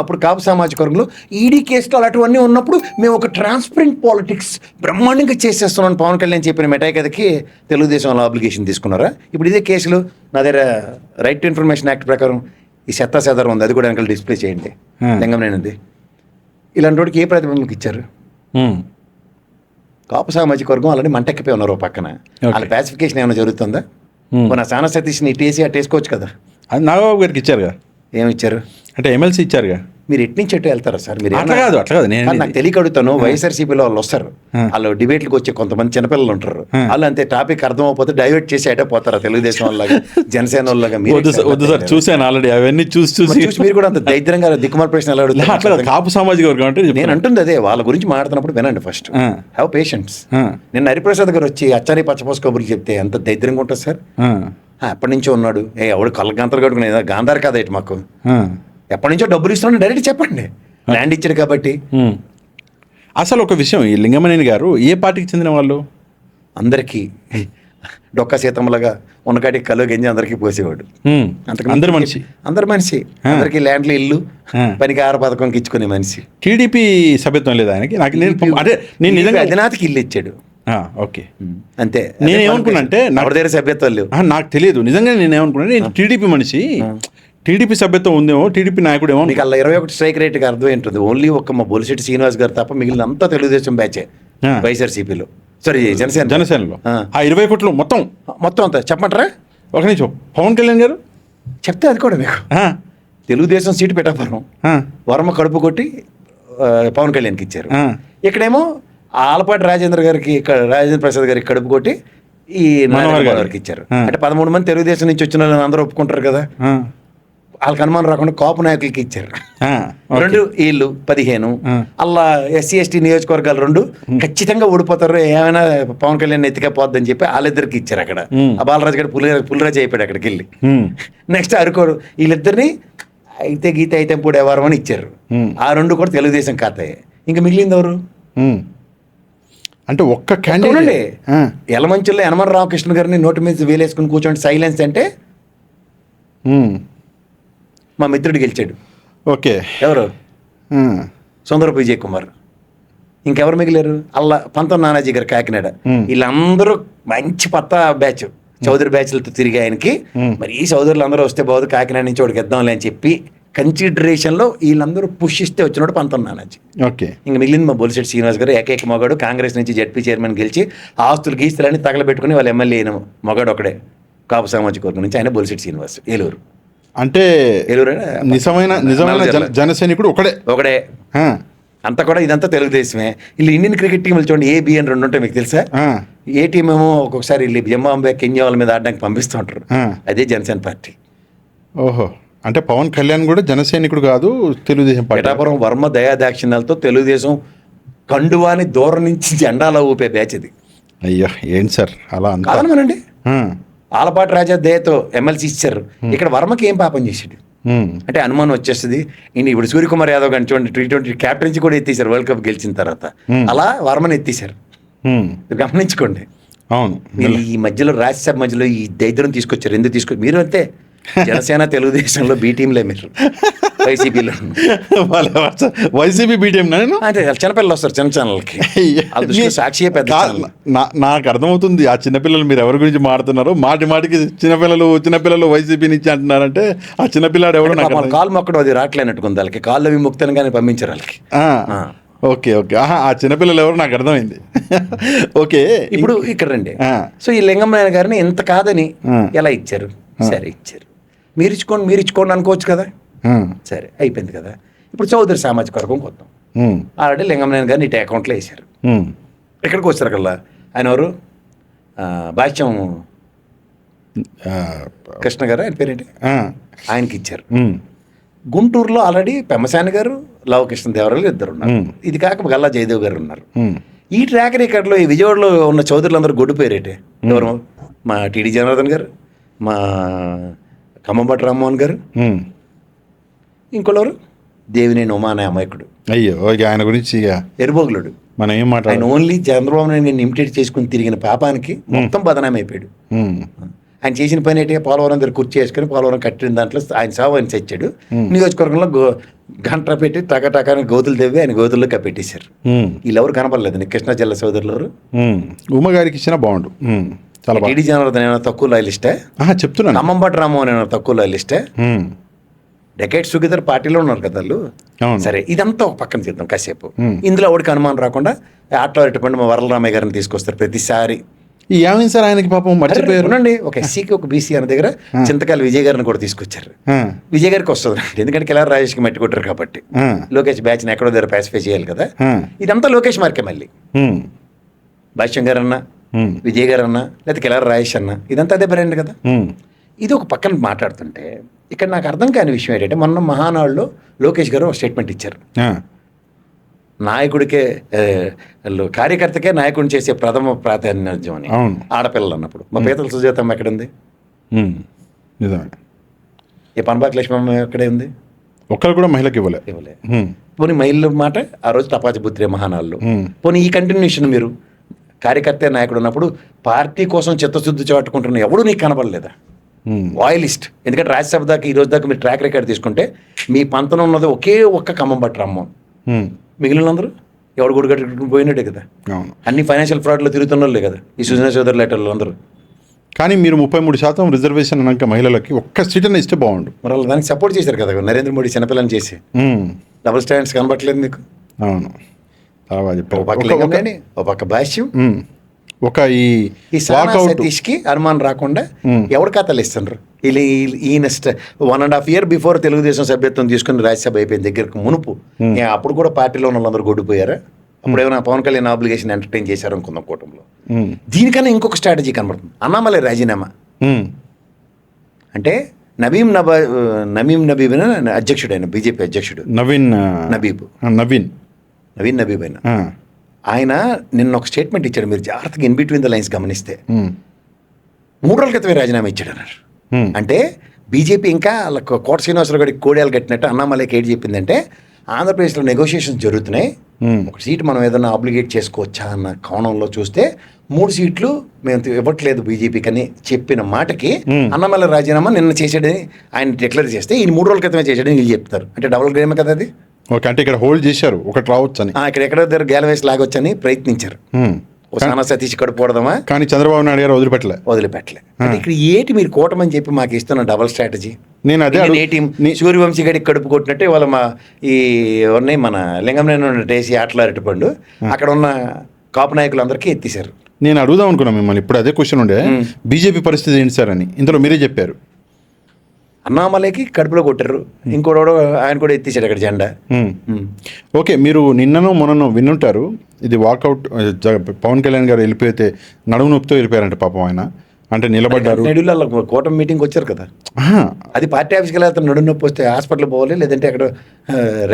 అప్పుడు కాపు సామాజిక వర్గంలో ఈడీ కేసులు అలాంటివన్నీ ఉన్నప్పుడు మేము ఒక ట్రాన్స్పరెంట్ పాలిటిక్స్ బ్రహ్మాండంగా చేసేస్తున్నాను పవన్ కళ్యాణ్ చెప్పిన మిఠాయి కథకి తెలుగుదేశం వాళ్ళు అప్లికేషన్ తీసుకున్నారా? ఇప్పుడు ఇదే కేసులు నా దగ్గర రైట్ టు ఇన్ఫర్మేషన్ యాక్ట్ ప్రకారం ఈ చెత్త చెదరం ఉంది, అది కూడా వెనకాల డిస్ప్లే చేయండి, లింగంనేనిది. ఇలాంటి వాడికి ఏ ప్రతిబింబకి ఇచ్చారు? కాపు సామాజిక వర్గం ఆల్రెడీ మంటెక్కిపోయి ఉన్నారు పక్కన. వాళ్ళ ప్యాసిఫికేషన్ ఏమైనా జరుగుతుందా? మన సానా సతీష్ని ఇటేసి అట్టేసుకోవచ్చు కదా. అది నాగబాబు గారికి ఇచ్చారుగా. ఏమి ఇచ్చారు అంటే ఎమ్మెల్సీ ఇచ్చారుగా. మీరు ఎటు నుంచి ఎటు వెళ్తారా సార్? మీరు అట్లా కాదు నాకు తెలియక అడుగుతాను. వైఎస్ఆర్సీపీలో వాళ్ళు వస్తారు, వాళ్ళు డిబేట్లకు వచ్చే కొంతమంది చిన్నపిల్లలు ఉంటారు, వాళ్ళు అంతే టాపిక్ అర్థం అయిపోతే డైవర్ట్ చేసి అటే పోతారా తెలుగుదేశం వాళ్ళగా, జనసేన వాళ్ళగా. వద్దు సార్, చూసాను ఆల్రెడీ అవన్నీ చూసి మీరు కూడా అంత దైద్యంగా దిక్కుమాల ప్రశ్న ఎలా అడుగుతారు? అట్లా కాపు సామాజిక వర్గం అంటే నేను అంటుంది అదే. వాళ్ళ గురించి మాట్లాడుతున్నప్పుడు వినండి ఫస్ట్, హ్యావ్ పేషెన్స్. నేను హరిప్రసాద్ గారు వచ్చి అచ్చారి పచ్చపోసు కబుర్లు చెప్తే ఎంత దైద్యంగా ఉంటుంది సార్. ఎప్పటి నుంచో ఉన్నాడు, ఎవడు కళ్ళగంతలు కట్టుకునే గాంధార్ కదా ఇటు మాకు, ఎప్పటి నుంచో డబ్బులు ఇస్తున్నాడు, డైరెక్ట్ చెప్పండి. ల్యాండ్ ఇచ్చాడు కాబట్టి. అసలు ఒక విషయం, ఈ లింగమనేని గారు ఏ పార్టీకి చెందిన వాళ్ళు? అందరికీ డొక్క సీతమ్మలాగా ఉన్నకాటికి కలు గంజి అందరికీ పోసేవాడు. అందరి మనిషి, అందరికీ ల్యాండ్లు, ఇల్లు, పనికి ఆహార పథకంకి ఇచ్చుకునే మనిషి. టీడీపీ సభ్యత్వం లేదా ఆయనకి? నేను నిజంగా అధినాథకి ఇల్లు ఇచ్చాడు. ఓకే, అంతే. నేనేమనుకున్నా అంటే నా దగ్గర సభ్యత్వం లేవు, నాకు తెలియదు. నిజంగా నేనేమనుకున్నా, నేను టీడీపీ మనిషి, టీడీపీ సభ్యత్వం ఉందేమో, టీడీపీ నాయకుడు ఏమో. మీకు అలా 21 స్ట్రైక్ రేట్కి అర్థం ఏంటుంది? ఓన్లీ ఒక్క మా బొలిశెట్టి శ్రీనివాస్ గారు తప్ప మిగిలిన అంతా తెలుగుదేశం బ్యాచే. వైఎస్ఆర్సీపీలో, సారీ జనసేనలో ఆ 20 కోట్లు మొత్తం అంతా చెప్పమంటారా? ఒక నిమిషం. పవన్ కళ్యాణ్ గారు చెప్తే అది కూడా మీకు తెలుగుదేశం సీటు పెట్టాపురం వర్మ కడుపు కొట్టి పవన్ కళ్యాణ్కి ఇచ్చారు. ఇక్కడేమో ఆలపాటి రాజేంద్ర ప్రసాద్ గారికి కడుపు కొట్టి ఈ మనోహర్ గారికి ఇచ్చారు. అంటే 13 మంది తెలుగుదేశం నుంచి వచ్చిన వాళ్ళని అందరూ ఒప్పుకుంటారు కదా, వాళ్ళకి అనుమానం రాకుండా కాపు నాయకులకి ఇచ్చారు. 2 వీళ్ళు 15. అలా ఎస్సీ ఎస్టీ నియోజకవర్గాలు 2 ఖచ్చితంగా ఓడిపోతారు, ఏమైనా పవన్ కళ్యాణ్ ఎత్తికపోద్దని చెప్పి వాళ్ళిద్దరికి ఇచ్చారు. అక్కడ ఆ బాలరాజు గారు పులిరాజు అయిపోయాడు అక్కడికి వెళ్ళి. నెక్స్ట్ అరుకోడు, వీళ్ళిద్దరిని అయితే గీత అయితే పూడేవారం అని ఇచ్చారు. ఆ 2 కూడా తెలుగుదేశం ఖాతాయే. ఇంకా మిగిలింది ఎవరు అంటే ఒక్క క్యాండిడేట్. యలమంచిలో యనమల రామకృష్ణ గారిని నోటి మీద వేలేసుకుని కూర్చోండి సైలెన్స్ అంటే మా మిత్రుడు గెలిచాడు. ఓకే, ఎవరు? సుందరపు విజయ్ కుమార్. ఇంకెవరు మిగిలారు? అల్లా పంతం నానాజీ గారు కాకినాడ. వీళ్ళందరూ మంచి పత్తా బ్యాచ్, చౌదరి బ్యాచ్లతో తిరిగి ఆయనకి మరి ఈ చౌదరులు అందరూ వస్తే బాగుంది, కాకినాడ నుంచి ఒకటికి ఇద్దాంలే అని చెప్పి కన్సిడరేషన్లో వీళ్ళందరూ పుష్టిస్తే వచ్చినోడు పంతం నానాజీ. ఓకే, ఇంకా మిగిలింది మా బొలిశెట్టి శ్రీనివాస్ గారు, ఏకైక మగాడు. కాంగ్రెస్ నుంచి జడ్పీ చైర్మన్ గెలిచి ఆస్తులు గీస్తులన్నీ తగలబెట్టుకుని వాళ్ళ ఎమ్మెల్యే అయిన మగాడు ఒకడే కాపు సామాజిక వర్గం నుంచి. ఆయన బొలిశెట్టి శ్రీనివాస్, ఏలూరు. అంటే నిజమైన జనసైనికుడు ఒకడే. అంతా కూడా ఇదంతా తెలుగుదేశమే. వీళ్ళు ఇండియన్ క్రికెట్ టీంలు చూడండి, ఏ బి అని 2 ఉంటాయి మీకు తెలుసా? ఏ టీం ఏమో ఒక్కొక్కసారి వీళ్ళు జింబాబ్వే కెన్యా వాళ్ళ మీద ఆడడానికి పంపిస్తూ ఉంటారు, అదే జనసేన పార్టీ. ఓహో, అంటే పవన్ కళ్యాణ్ కూడా జనసైనికుడు కాదు, తెలుగుదేశం పార్టీ. పిఠాపురం వర్మ దయాదాక్షిణ్యాలతో తెలుగుదేశం కండువాని దూరం నుంచి జెండాలో ఊపే బ్యాచ్ ఇది. అయ్యో ఏంటి సార్ అలా కాదనమనండి. ఆలపాటి రాజా దయతో ఎమ్మెల్సీ ఇచ్చారు. ఇక్కడ వర్మకి ఏం పాపం చేసాడు అంటే అనుమానం వచ్చేస్తుంది. ఇప్పుడు సూర్యకుమార్ యాదవ్ గారిని చూడండి, T20 క్యాప్టెన్సీ కూడా ఎత్తేసారు వరల్డ్ కప్ గెలిచిన తర్వాత. అలా వర్మని ఎత్తేసారు, గమనించుకోండి. అవును, మీరు ఈ మధ్యలో రాజ్యసభ మధ్యలో ఈ దైద్యం తీసుకొచ్చారు. ఎందుకు తీసుకొచ్చారు? మీరు అంతే జనసేన తెలుగుదేశంలో బి టీంలే, మీరు వైసీపీలో వైసీపీ బి టీం. అంటే చిన్నపిల్లలు వస్తారు చిన్న ఛానల్కి, సాక్షి పెద్ద. నాకు అర్థమవుతుంది ఆ చిన్నపిల్లలు మీరు ఎవరి గురించి మాట్లాడుతున్నారో. మాటికి చిన్నపిల్లలు వైసీపీ నుంచి అంటున్నారంటే ఆ చిన్నపిల్లాడు ఎవరు కాలు మొక్కడం అది రావట్లేనట్టుకుంది వాళ్ళకి, కాళ్ళు విముక్తను కానీ పంపించారు వాళ్ళకి. ఓకే, ఆ చిన్నపిల్లలు ఎవరు నాకు అర్థమైంది. ఓకే, ఇప్పుడు ఇక్కడ రండి. సో ఈ లింగమనేని గారిని ఇంత కాదని ఎలా ఇచ్చారు? సరే ఇచ్చారు, మీరు ఇచ్చుకోండి అనుకోవచ్చు కదా. సరే అయిపోయింది కదా. ఇప్పుడు చౌదరి సామాజిక వర్గం కొత్తాం. ఆల్రెడీ లింగమనేని గారిని ఇటు అకౌంట్లో వేశారు. ఎక్కడికి వచ్చారు కల్లా ఆయన ఎవరు? భాష్యం కృష్ణ గారు, ఆయన పేరేంటి, ఆయనకి ఇచ్చారు. గుంటూరులో ఆల్రెడీ పెమ్మసాని గారు, లవకృష్ణ దేవరాయలు 2 ఉన్నారు. ఇది కాక గల్లా జయదేవ్ గారు ఉన్నారు. ఈ ట్రాక్ రికార్డులో ఈ విజయవాడలో ఉన్న చౌదరులందరూ గొడ్డు పేరేటే. ఎవరు? మా టీడీ జనార్దన్ గారు, మా ఖమ్మంపాటి రామ్మోహన్ గారు, ఇంకోరు దేవినేని ఉమా అనే అమాయకుడు. అయ్యో, ఆయన గురించి ఎరుబోగులుడు. మనం ఏం మాట, ఆయన ఓన్లీ చంద్రబాబు నాయుడు ఇమిటేట్ చేసుకుని తిరిగిన పాపానికి మొత్తం బదనాం అయిపోయాడు. ఆయన చేసిన పని ఏంటి? పోలవరం దగ్గర కుర్చీ వేసుకుని పోలవరం కట్టిన దాంట్లో ఆయన సాగు ఆయన చచ్చాడు. నియోజకవర్గంలో గంట పెట్టి టకాని గోతులు తెవ్వి ఆయన గోతుల్లో కప్పెట్టేశారు. వీళ్ళెవరు కనపడలేదు. కృష్ణా జిల్లా సోదరులు ఎవరు? ఉమ్మగారికి ఇచ్చినా బాగుండు. టీడీ జనార్దన్ ఏమైనా తక్కువ లాయలిస్టే? చెప్తున్నాను. ఖమ్మంపాటి రామ్మోహన్ ఏమైనా తక్కువ లాయలిస్టే? డెకేట్స్ టుగెదర్ పార్టీలో ఉన్నారు కదా వాళ్ళు. అవును. సరే ఇదంతా ఒక పక్కన చేద్దాం కాసేపు. ఇందులో ఎవరికి అనుమానం రాకుండా ఆటలో ఎటువంటి మా వరలరామయ్య గారిని తీసుకొస్తారు ప్రతిసారి. ఏమైంది సార్ ఆయనకి పాపం మర్చిపోయారు. అవునండి, ఒక ఎస్సీకి ఒక బీసీ అన్న దగ్గర చింతకాయలు విజయ్ గారిని కూడా తీసుకొచ్చారు. ఆ, విజయ్ గారికి వస్తుంది ఎందుకంటే కిలార్ రాజేష్కి మట్టి కొట్టారు కాబట్టి. ఆ, లోకేష్ బ్యాచ్ని ఎక్కడో దగ్గర పాసిఫై చేయాలి కదా. ఆ, ఇదంతా లోకేష్ మార్కే మళ్ళీ. ఉమ్, భాష్యం గారు అన్న, ఉమ్, విజయ్ గారు అన్న, లేకపోతే కిలార్ రాజేష్ అన్న, ఇదంతా అదే బ్రాండ్ కదా. ఉమ్, ఇది ఒక పక్కన మాట్లాడుతుంటే ఇక్కడ నాకు అర్థం కాని విషయం ఏంటంటే మొన్న మహానాడులో లోకేష్ గారు ఒక స్టేట్మెంట్ ఇచ్చారు. ఆ, నాయకుడికే కార్యకర్తకే నాయకుడిని చేసే ప్రథమ ప్రాధాన్యం అని. అవును. ఆడపిల్లలు అన్నప్పుడు మా పీతల సుజాతమ్మ ఎక్కడుంది? ఉమ్, నిజమే. ఏ పనబాక లక్ష్మమ్మ ఎక్కడే ఉంది? ఒక్కరు కూడా మహిళకి ఇవ్వలే. ఇవ్వలే. ఉమ్, పోనీ మహిళల మాట ఆ రోజు తపాచి బుద్ధిరే మహానాడులో. ఉమ్, పోనీ ఈ కంటిన్యూషన్ మీరు కార్యకర్త నాయకుడు ఉన్నప్పుడు పార్టీ కోసం చిత్తశుద్ధి చాటుకుంటున్న ఎవడు నీకు కనబడలేదా? ఉమ్, వాయిలిస్ట్. ఎందుకంటే రాజ్యసభ దాకా ఈ రోజు దాకా మీరు ట్రాక్ రికార్డ్ తీసుకుంటే మీ పంతన ఉన్నది ఒకే ఒక్క ఖమ్మం బట్టి రమ్మం. ఉమ్, మిగిలినందరూ ఎవడు గుడి కట్టుకుని పోయినట్టే కదా. అవును. అన్ని ఫైనాన్షియల్ ఫ్రాడ్లో తిరుగుతున్న వాళ్ళే కదా ఈ సుజనా చౌదరి లెటర్లు అందరూ. కానీ మీరు 33% రిజర్వేషన్ అన్నాక మహిళలకి ఒక్క సీట్ అన్న ఇస్తే బాగుండు. మరి వాళ్ళు దానికి సపోర్ట్ చేశారు కదా నరేంద్ర మోడీ చిన్నపిల్లని చేసి. ఉమ్, డబుల్ స్టాండర్డ్స్ కనబట్టలేదు మీకు. అవును. తర్వాత ఒక పక్క లింగంగాని, ఒక పక్క భాష్యం. ఒక ఈ ఈ సానా వాకౌట్ సతీష్కి అనుమానం రాకుండా ఎవరు ఖాతాలు ఇస్తున్నారు? ఈయన 1.5 year బిఫోర్ తెలుగుదేశం సభ్యత్వం తీసుకుని రాజ్యసభ అయిపోయిన దగ్గరకు మునుపు అప్పుడు కూడా పార్టీలో ఉన్న వాళ్ళందరూ గొడ్డుపోయారా? అప్పుడు ఏమైనా పవన్ కళ్యాణ్ ఆబ్లిగేషన్ ఎంటర్టైన్ చేశారు అనుకుందాం కూటమిలో. దీనికన్నా ఇంకొక స్ట్రాటజీ కనబడుతుంది. అన్నామలై రాజీనామా అంటే నబీబ్ నబీబ్ అధ్యక్షుడు, ఆయన బీజేపీ అధ్యక్షుడు నబీబ్ అయిన ఆయన నిన్న ఒక స్టేట్మెంట్ ఇచ్చాడు. మీరు జాగ్రత్తగా ఇన్ బిట్వీన్ ద లైన్స్ గమనిస్తే 3 రోజుల క్రితమే రాజీనామా ఇచ్చాడు అన్నారు. అంటే బీజేపీ ఇంకా వాళ్ళకు కోట శ్రీనివాసరావు గారికి కోడేలు కట్టినట్టు అన్నామలైకి ఏంటి చెప్పిందంటే ఆంధ్రప్రదేశ్లో నెగోషియేషన్స్ జరుగుతున్నాయి, ఒక సీటు మనం ఏదైనా ఆబ్లిగేట్ చేసుకోవచ్చా అన్న కోణంలో చూస్తే 3 సీట్లు మేము ఇవ్వట్లేదు బీజేపీకి అని చెప్పిన మాటకి అన్నమలై రాజీనామా నిన్న చేసాడని ఆయన డిక్లేర్ చేస్తే ఈయన 3 రోజుల క్రితమే చేసాడని వీళ్ళు చెప్తారు. అంటే డబుల్ గేమే కదా అది. ఓకే, అంటే ఇక్కడ హోల్డ్ చేశారు ఒకటి రావచ్చు అని. ఇక్కడ ఎక్కడో దగ్గర గేలవేసి లాగొచ్చని ప్రయత్నించారు. సానా సతీష్ కడుపుడదామా, కానీ చంద్రబాబు నాయుడు గారు వదిలిపెట్టలే. అంటే ఇక్కడ ఏంటి మీరు కూటమని చెప్పి మాకు ఇస్తున్న డబల్ స్ట్రాటజీ? నేను అదే సూర్యవంశీ గడికి కడుపు కొట్టినట్టే వాళ్ళ మా ఈ ఉన్నాయి మన లింగంనేని టేసి ఆటలు అరటిపండు అక్కడ ఉన్న కాపు నాయకులందరికీ ఎత్తేసారు. నేను అడుగుదాం అనుకున్నాను మిమ్మల్ని, ఇప్పుడు అదే క్వశ్చన్ ఉండే బీజేపీ పరిస్థితి ఏంటి సార్ అని. ఇందులో మీరే చెప్పారు అన్నామలైకి కడుపులో కొట్టారు, ఇంకోటి ఆయన కూడా ఎత్తేసాడు అక్కడ జెండా. ఓకే, మీరు నిన్నను మొన్నను విన్నుంటారు, ఇది వాకౌట్ పవన్ కళ్యాణ్ గారు వెళ్ళిపోతే నడుము నొప్పితో వెళ్ళిపోయారంట పాపం ఆయన. అంటే నిలబడ్డారు, నెడూళ్ళ కూటమి మీటింగ్కి వచ్చారు కదా. అది పార్టీ ఆఫీస్కి వెళ్ళాలి, నడుము నొప్పి వస్తే హాస్పిటల్ పోవాలి, లేదంటే అక్కడ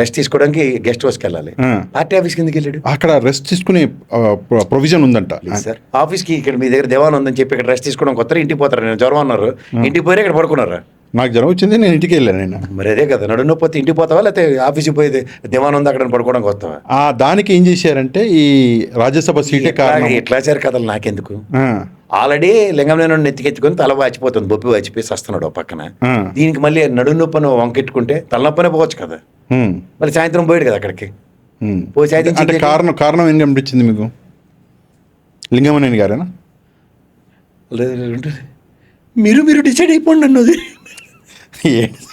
రెస్ట్ తీసుకోవడానికి గెస్ట్ హౌస్కి వెళ్ళాలి. పార్టీ ఆఫీస్కి ఎందుకు వెళ్ళాడు? అక్కడ రెస్ట్ తీసుకునే ప్రొవిజన్ ఉందంట సార్. ఆఫీస్కి ఇక్కడ మీ దగ్గర దేవాన్ ఉందని చెప్పి ఇక్కడ రెస్ట్ తీసుకోవడం కొత్త ఇంటికి పోతారు. నేను జ్వరం అన్నారు, ఇంటికి పోయి ఇక్కడ పడుకున్నారా? నాకు జ్వరం వచ్చింది, నేను ఇంటికి వెళ్ళాను. నేను మరి అదే కదా, నడుము నొప్పి ఇంటికి పోతావా, లేకపోతే ఆఫీస్కి పోయి దివాన్ ఉంది అక్కడ పడుకోవడానికి వస్తావా? దానికి ఏం చేశారంటే ఈ రాజ్యసభ సీటే కారణం. ఎట్లా చేరు కథలు నాకెందుకు? ఆల్రెడీ లింగంనేని నెత్తికెత్తుకొని తల వాచిపోతుంది, బొప్పి వాచిపోయి వస్తున్నాడు ఒక పక్కన. దీనికి మళ్ళీ నడుము నొప్పిని వంకెట్టుకుంటే తలనొప్పినే పోవచ్చు కదా. మళ్ళీ సాయంత్రం పోయాడు కదా అక్కడికి పోయి అంటే కారణం ఏం కనిపించింది మీకు? లింగంనేని గారేనా? మీరు డిసైడ్ అయిపోండి అన్నది.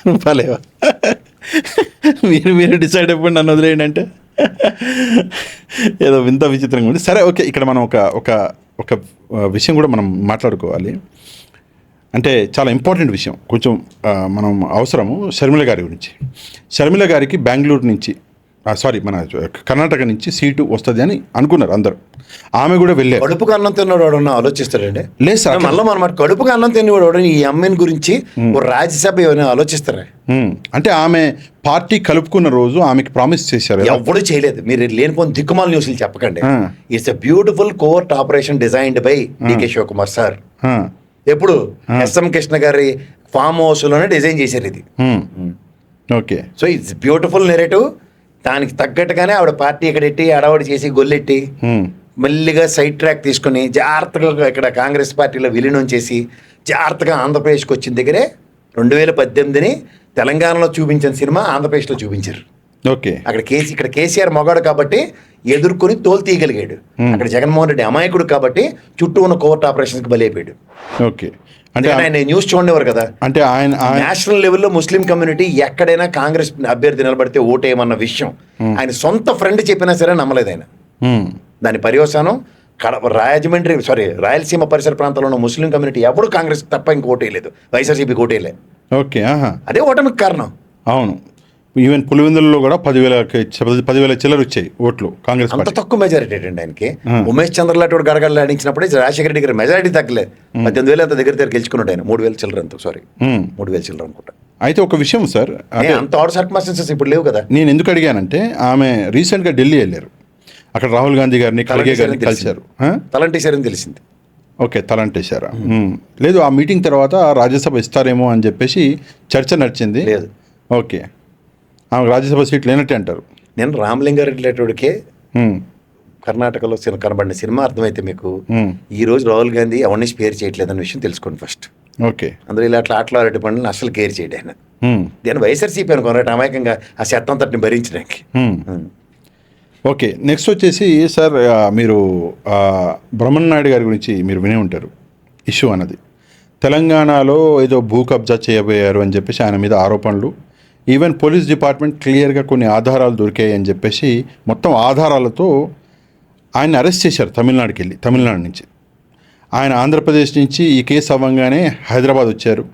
రూపాయలేవా మీరు డిసైడ్ అయిపోండి అన్న వదిలేయండి అంటే ఏదో వింత విచిత్రంగా ఉంది. సరే, ఓకే, ఇక్కడ మనం ఒక విషయం కూడా మనం మాట్లాడుకోవాలి. అంటే చాలా ఇంపార్టెంట్ విషయం, కొంచెం మనం అవసరము. షర్మిల గారి గురించి. షర్మిల గారికి బెంగళూరు నుంచి మన కర్ణాటక నుంచి సీటు వస్తుంది అని అనుకున్నారు అందరూ. ఆమె కూడా వెళ్ళారు. కడుపుకు అన్నం తిన్నవాడు ఆలోచిస్తాడండి? లేదు సార్, మళ్ళీ అనమాట కడుపుకు అన్నం తిన్నవాడు ఈ అమ్మాయిని గురించి రాజ్యసభ ఏమైనా ఆలోచిస్తారా? అంటే ఆమె పార్టీ కలుపుకున్న రోజు ఆమెకి ప్రామిస్ చేశారు. ఎవరు చేయలేదు. మీరు లేనిపోయిన దిక్కుమాల న్యూస్లు చెప్పకండి. It's a beautiful court operation designed by DK Shivakumar sir. ఎప్పుడు ఎస్ఎం కృష్ణ గారి ఫామ్ హౌస్ లోనే డిజైన్ చేశారు ఇది. Okay, so it's beautiful narrative. దానికి తగ్గట్టుగానే ఆవిడ పార్టీ ఎక్కడెట్టి అడవాడి చేసి గొల్లెట్టి మెల్లిగా సైడ్ ట్రాక్ తీసుకుని జాగ్రత్తగా ఇక్కడ కాంగ్రెస్ పార్టీలో విలీనం చేసి జాగ్రత్తగా ఆంధ్రప్రదేశ్కి వచ్చిన దగ్గరే 2018 తెలంగాణలో చూపించిన సినిమా ఆంధ్రప్రదేశ్లో చూపించారు. ఓకే, ఇక్కడ కేసీఆర్ మొగాడు కాబట్టి ఎదుర్కొని తోలు తీయగలిగాడు. అక్కడ జగన్మోహన్ రెడ్డి అమాయకుడు కాబట్టి చుట్టూ ఉన్న కోర్ట్ ఆపరేషన్స్కి బలైపోయాడు. ఓకే, అంటే ఆయన న్యూస్ చూడేవారు కదా. అంటే ఆయన నేషనల్ లెవెల్లో ముస్లిం కమ్యూనిటీ ఎక్కడైనా కాంగ్రెస్ అభ్యర్థి నిలబడితే ఓటేయమన్న విషయం ఆయన సొంత ఫ్రెండ్ చెప్పినా సరే నమ్మలేదు ఆయన. దాని పర్యవసానం రాయలసీమ పరిసర ప్రాంతాల్లో ఉన్న ముస్లిం కమ్యూనిటీ ఎవరు కాంగ్రెస్ తప్ప ఇంక ఓటేయలేదు, వైఎస్ఆర్సీపీకి ఓటేయలేదు. ఓకే, అదే ఓటమికి కారణం. అవును, ఈవెన్ పులివెందులలో కూడా 10,000 చిల్లర వచ్చాయి ఓట్లు కాంగ్రెస్ అంత తక్కువ మెజారిటీ అండి ఆయనకి. ఉమేష్ చంద్రలాంటి గడగడలు ఆడించినప్పుడే రాజశేఖర రెడ్డి గారి మెజారిటీ తగ్గలే. 18,000 అంత దగ్గర గెలుచుకున్నాడు ఆయన. 3,000 చిల్లర అంత 3,000 చిల్లర అనుకుంటా. అయితే ఒక విషయం సార్, అంత ఆర్ సర్కమ్స్టాన్సెస్ ఇప్పుడు లేవు కదా. నేను ఎందుకు అడిగానంటే ఆమె రీసెంట్గా ఢిల్లీ వెళ్ళారు, అక్కడ రాహుల్ గాంధీ గారిని ఖర్గే గారిని కలిశారు. తలంటేశారని తెలిసింది. ఓకే, తలంటేశారా? లేదు, ఆ మీటింగ్ తర్వాత రాజ్యసభ ఇస్తారేమో అని చెప్పేసి చర్చ నడిచింది. లేదు. ఓకే, ఆమె రాజ్యసభ సీట్ లేనట్టే అంటారు. నేను రామలింగారెడ్డికే కర్ణాటకలో కనబడిన సినిమా అర్థమైతే మీకు ఈ రోజు రాహుల్ గాంధీ ఎవరిని స్పేర్ చేయట్లేదన్న విషయం తెలుసుకోండి ఫస్ట్. ఓకే, అందులో ఇలా ఆటలు ఆడే పనులను అసలు కేర్ చేయడు ఆయన. నేను వైఎస్ఆర్సీపీ అనుకోను అమాయకంగా ఆ శతం తట్టుని భరించడానికి. ఓకే, నెక్స్ట్ వచ్చేసి సార్, మీరు బ్రహ్మన్ నాయుడు గారి గురించి మీరు వినే ఉంటారు. ఇష్యూ అన్నది తెలంగాణలో ఏదో భూ కబ్జా చేయబోయారు అని చెప్పేసి ఆయన మీద ఆరోపణలు. ఈవెన్ పోలీస్ డిపార్ట్మెంట్ క్లియర్గా కొన్ని ఆధారాలు దొరికాయి అని చెప్పేసి మొత్తం ఆధారాలతో ఆయన అరెస్ట్ చేశారు తమిళనాడు నుంచి. ఆయన ఆంధ్రప్రదేశ్ నుంచి ఈ కేసు అవ్వగానే హైదరాబాద్ వచ్చారు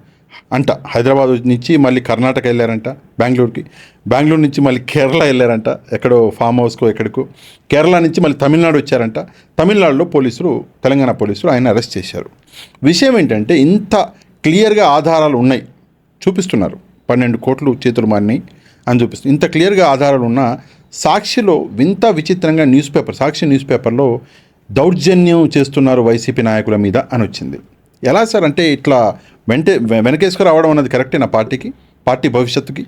అంట. హైదరాబాద్ నుంచి మళ్ళీ కర్ణాటక వెళ్ళారంట, బెంగళూరు నుంచి మళ్ళీ కేరళ వెళ్ళారంట, ఎక్కడో ఫామ్ హౌస్కో ఎక్కడికో. కేరళ నుంచి మళ్ళీ తమిళనాడు వచ్చారంట. తమిళనాడులో తెలంగాణ పోలీసులు ఆయన అరెస్ట్ చేశారు. విషయం ఏంటంటే ఇంత క్లియర్గా ఆధారాలు ఉన్నాయి, చూపిస్తున్నారు. 12 కోట్లు చేతులు మారినాయి అని చూపిస్తుంది. ఇంత క్లియర్గా ఆధారాలు ఉన్న సాక్షిలో వింత విచిత్రంగా సాక్షి న్యూస్ పేపర్లో దౌర్జన్యం చేస్తున్నారు వైసీపీ నాయకుల మీద అని వచ్చింది. ఎలా సార్, అంటే ఇట్లా వెనకేసుకు రావడం అన్నది కరెక్టేనా పార్టీ భవిష్యత్తుకి?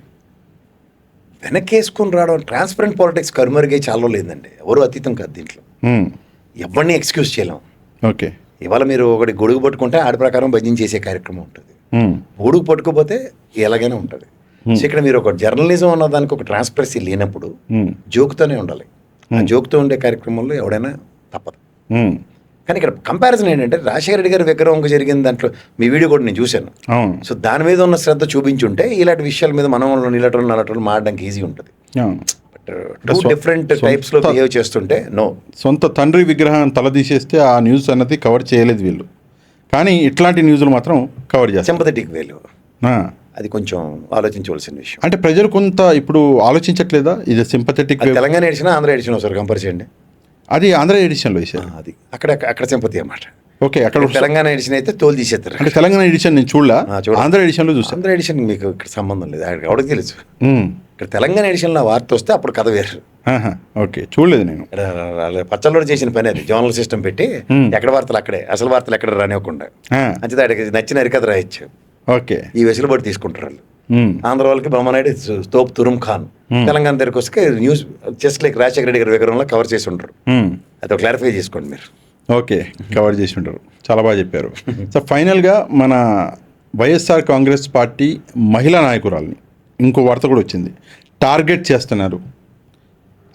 వెనకేసుకుని రావడం ట్రాన్స్పరెంట్ పాలిటిక్స్ కరుమరుగే చాలా లేదండి. ఎవరు అతీతం కాదు దీంట్లో. ఎవరిని ఎక్స్క్యూజ్ చేయలేం. ఓకే, ఇవాళ మీరు ఒకటి గొడుగు పట్టుకుంటే ఆడి ప్రకారం భజన చేసే కార్యక్రమం ఉంటుంది. గొడుగు పట్టుకోపోతే ఎలాగైనా ఉంటుంది. సో ఇక్కడ మీరు ఒక జర్నలిజం అన్న దానికి ఒక ట్రాన్స్పరెన్సీ లేనప్పుడు జోక్తోనే ఉండాలి. ఆ జోక్తో ఉండే కార్యక్రమంలో ఎవడైనా తప్పదు. కానీ ఇక్కడ కంపారిజన్ ఏంటంటే రాజశేఖర రెడ్డి గారి విగ్రహం జరిగిన దాంట్లో మీ వీడియో కూడా నేను చూశాను. సో దాని మీద ఉన్న శ్రద్ధ చూపించుంటే ఇలాంటి విషయాల మీద మనం నలటలు మాడడానికి ఈజీ ఉంటుంది. డిఫరెంట్ టైప్స్ లో బిహేవ్ చేస్తుంటే సొంత తండ్రి విగ్రహం తలదీసేస్తే ఆ న్యూస్ అన్నది కవర్ చేయలేదు వీళ్ళు, కానీ ఇట్లాంటి న్యూస్లు మాత్రం కవర్ చేస్తారు. సింపథెటిక్ వేలు అది కొంచెం ఆలోచించవలసిన విషయం. అంటే ప్రజలు కొంత ఇప్పుడు ఆలోచించట్లేదా? ఇది sympathetic Telangana edition Andhra edition sir compare చేయండి. అది ఆంధ్ర ఎడిషన్లో వేసారు. అది అక్కడ సింపతి అన్నమాట. ఓకే, అక్కడ తెలంగాణ ఎడిషన్ అయితే తోలు తీసేస్తారు. అంటే తెలంగాణ ఎడిషన్ నేను చూడలా, ఆంధ్ర ఎడిషన్లో చూసాను. ఆంధ్ర ఎడిషన్ మీకు ఇక్కడ సంబంధం లేదు, ఎవరికి తెలుసు. ఇక్కడ తెలంగాణ ఎడిషన్లో వార్త వస్తే అప్పుడు కథ వేరు. ఓకే, చూడలేదు నేను. పచ్చళ్ళలో చేసిన పని అది, జోనల్ సిస్టమ్ పెట్టి ఎక్కడ వార్తలు అక్కడే, అసలు వార్తలు ఎక్కడ రానివ్వకుండా అంతే అడిగి నచ్చిన అరికథ రాయొచ్చు. ఓకే, ఈ వెసులుబాటు తీసుకుంటారు వాళ్ళు. ఆంధ్ర వాళ్ళకి బ్రహ్మనాయుడు తోప్ తురుమ్ ఖాన్, తెలంగాణ దగ్గరికి వస్తే news just like Rajasekhara Reddy గారి విగ్రహంలో కవర్ చేసి ఉంటారు. అది క్లారిఫై చేసుకోండి మీరు. ఓకే, కవర్ చేసి ఉంటారు. చాలా బాగా చెప్పారు. సో ఫైనల్గా మన వైఎస్ఆర్ కాంగ్రెస్ పార్టీ మహిళా నాయకురాల్ని ఇంకో వార్త కూడా వచ్చింది, టార్గెట్ చేస్తున్నారు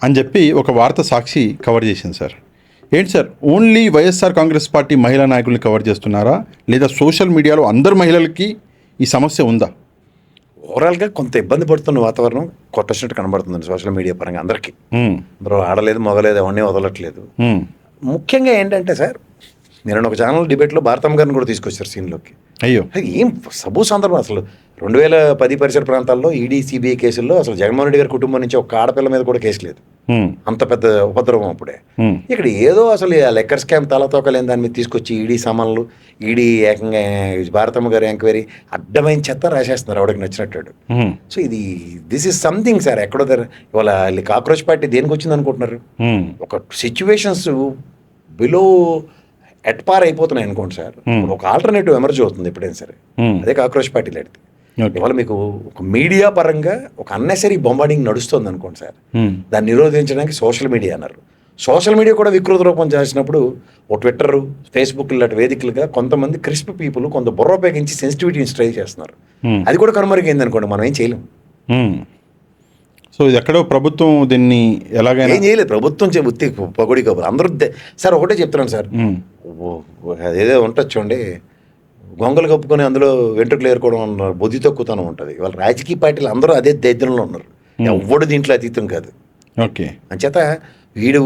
అని చెప్పి ఒక వార్త సాక్షి కవర్ చేసింది సార్. ఏంటి sir, only YSR Congress party మహిళా నాయకుల్ని కవర్ చేస్తున్నారా, లేదా సోషల్ మీడియాలో అందరు మహిళలకి ఈ సమస్య ఉందా? ఓవరాల్గా కొంత ఇబ్బంది పడుతున్న వాతావరణం కొట్టొచ్చినట్టు కనబడుతుందండి సోషల్ మీడియా పరంగా అందరికీ. ఆడలేదు మొగలేదు ఎవరిని వదలట్లేదు. ముఖ్యంగా ఏంటంటే సార్, నేను ఒక ఛానల్ డిబేట్లో భారతమ్మ గారిని కూడా తీసుకొచ్చారు సీన్లోకి. అయ్యో, ఏం సబూ సందర్భం అసలు. 2010 పరిసర ప్రాంతాల్లో ఈడీ సిబిఐ కేసుల్లో అసలు జగన్మోహన్ రెడ్డి గారి కుటుంబం నుంచి ఒక ఆడపిల్ల మీద కూడా కేసు లేదు. అంత పెద్ద ఉపద్రవం అప్పుడే. ఇక్కడ ఏదో అసలు లెక్కర్ స్కామ్ తలతోకలేని దాని మీద తీసుకొచ్చి ఈడీ సమన్లు, ఈడీ ఏకంగా భారతమ్మ గారి ఎంక్వైరీ అడ్డమైన చెత్త రాసేస్తున్నారు ఎవడికి నచ్చినట్టు. So this is something sir. ఎక్కడో ఇవాళ కాక్రోచ్ పార్టీ దేనికి వచ్చింది అనుకుంటున్నారు? ఒక సిచ్యువేషన్స్ బిలో ఎట్పార్ అయిపోతున్నాయి అనుకోండి సార్. ఒక ఆల్టర్నేటివ్ ఎమర్జ్ అవుతుంది ఎప్పుడైనా సరే. అదే కాక్రోచ్ పార్టీ లాంటిది. ఇవాళ మీకు ఒక మీడియా పరంగా ఒక అన్నెసరీ బొంబార్డింగ్ నడుస్తుంది అనుకోండి సార్. దాన్ని నిరోధించడానికి సోషల్ మీడియా అన్నారు. సోషల్ మీడియా కూడా వికృత రూపం చేసినప్పుడు ఓ ట్విట్టర్, ఫేస్బుక్ ఇలాంటి వేదికలుగా కొంతమంది క్రిస్ప్ పీపుల్ కొంత బుర్ర ఉపయోగించి సెన్సిటివిటీని ట్రై చేస్తున్నారు. అది కూడా కనుమరుగైంది అనుకోండి, మనం ఏం చేయలేం. సో ఇది ఎక్కడో ప్రభుత్వం దీన్ని ఎలాగైనా ఏం చేయలేదు. ప్రభుత్వం ఉత్తి పొగడి కబురు అందరూ సార్. ఒకటే చెప్తున్నాను సార్, ఏదో ఉంటుంది చూడండి, గొంగలు కప్పుకొని అందులో వెంట్రుకలు ఏరుకోవడం ఉన్నారు, బుద్ధి తక్కువతనం ఉంటుంది. వాళ్ళ రాజకీయ పార్టీలు అందరూ అదే దరిద్రంలో ఉన్నారు. ఎవ్వడు దీంట్లో అతీతం కాదు. ఓకే. అంచేత వీడు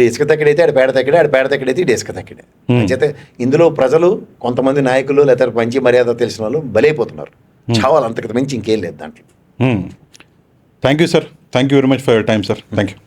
ఇసుక తక్కడైతే ఆడ పేడ తక్కడే, ఆడ పేడ తక్కడైతే ఈడు ఇసుక తక్కడే. అంచేత ఇందులో ప్రజలు కొంతమంది నాయకులు లేదా మంచి మర్యాద తెలిసిన వాళ్ళు బలైపోతున్నారు. చావాలి, అంతకు మించి ఇంకేం లేదు దాంట్లో. Thank you sir, thank you very much for your time sir. Thank you.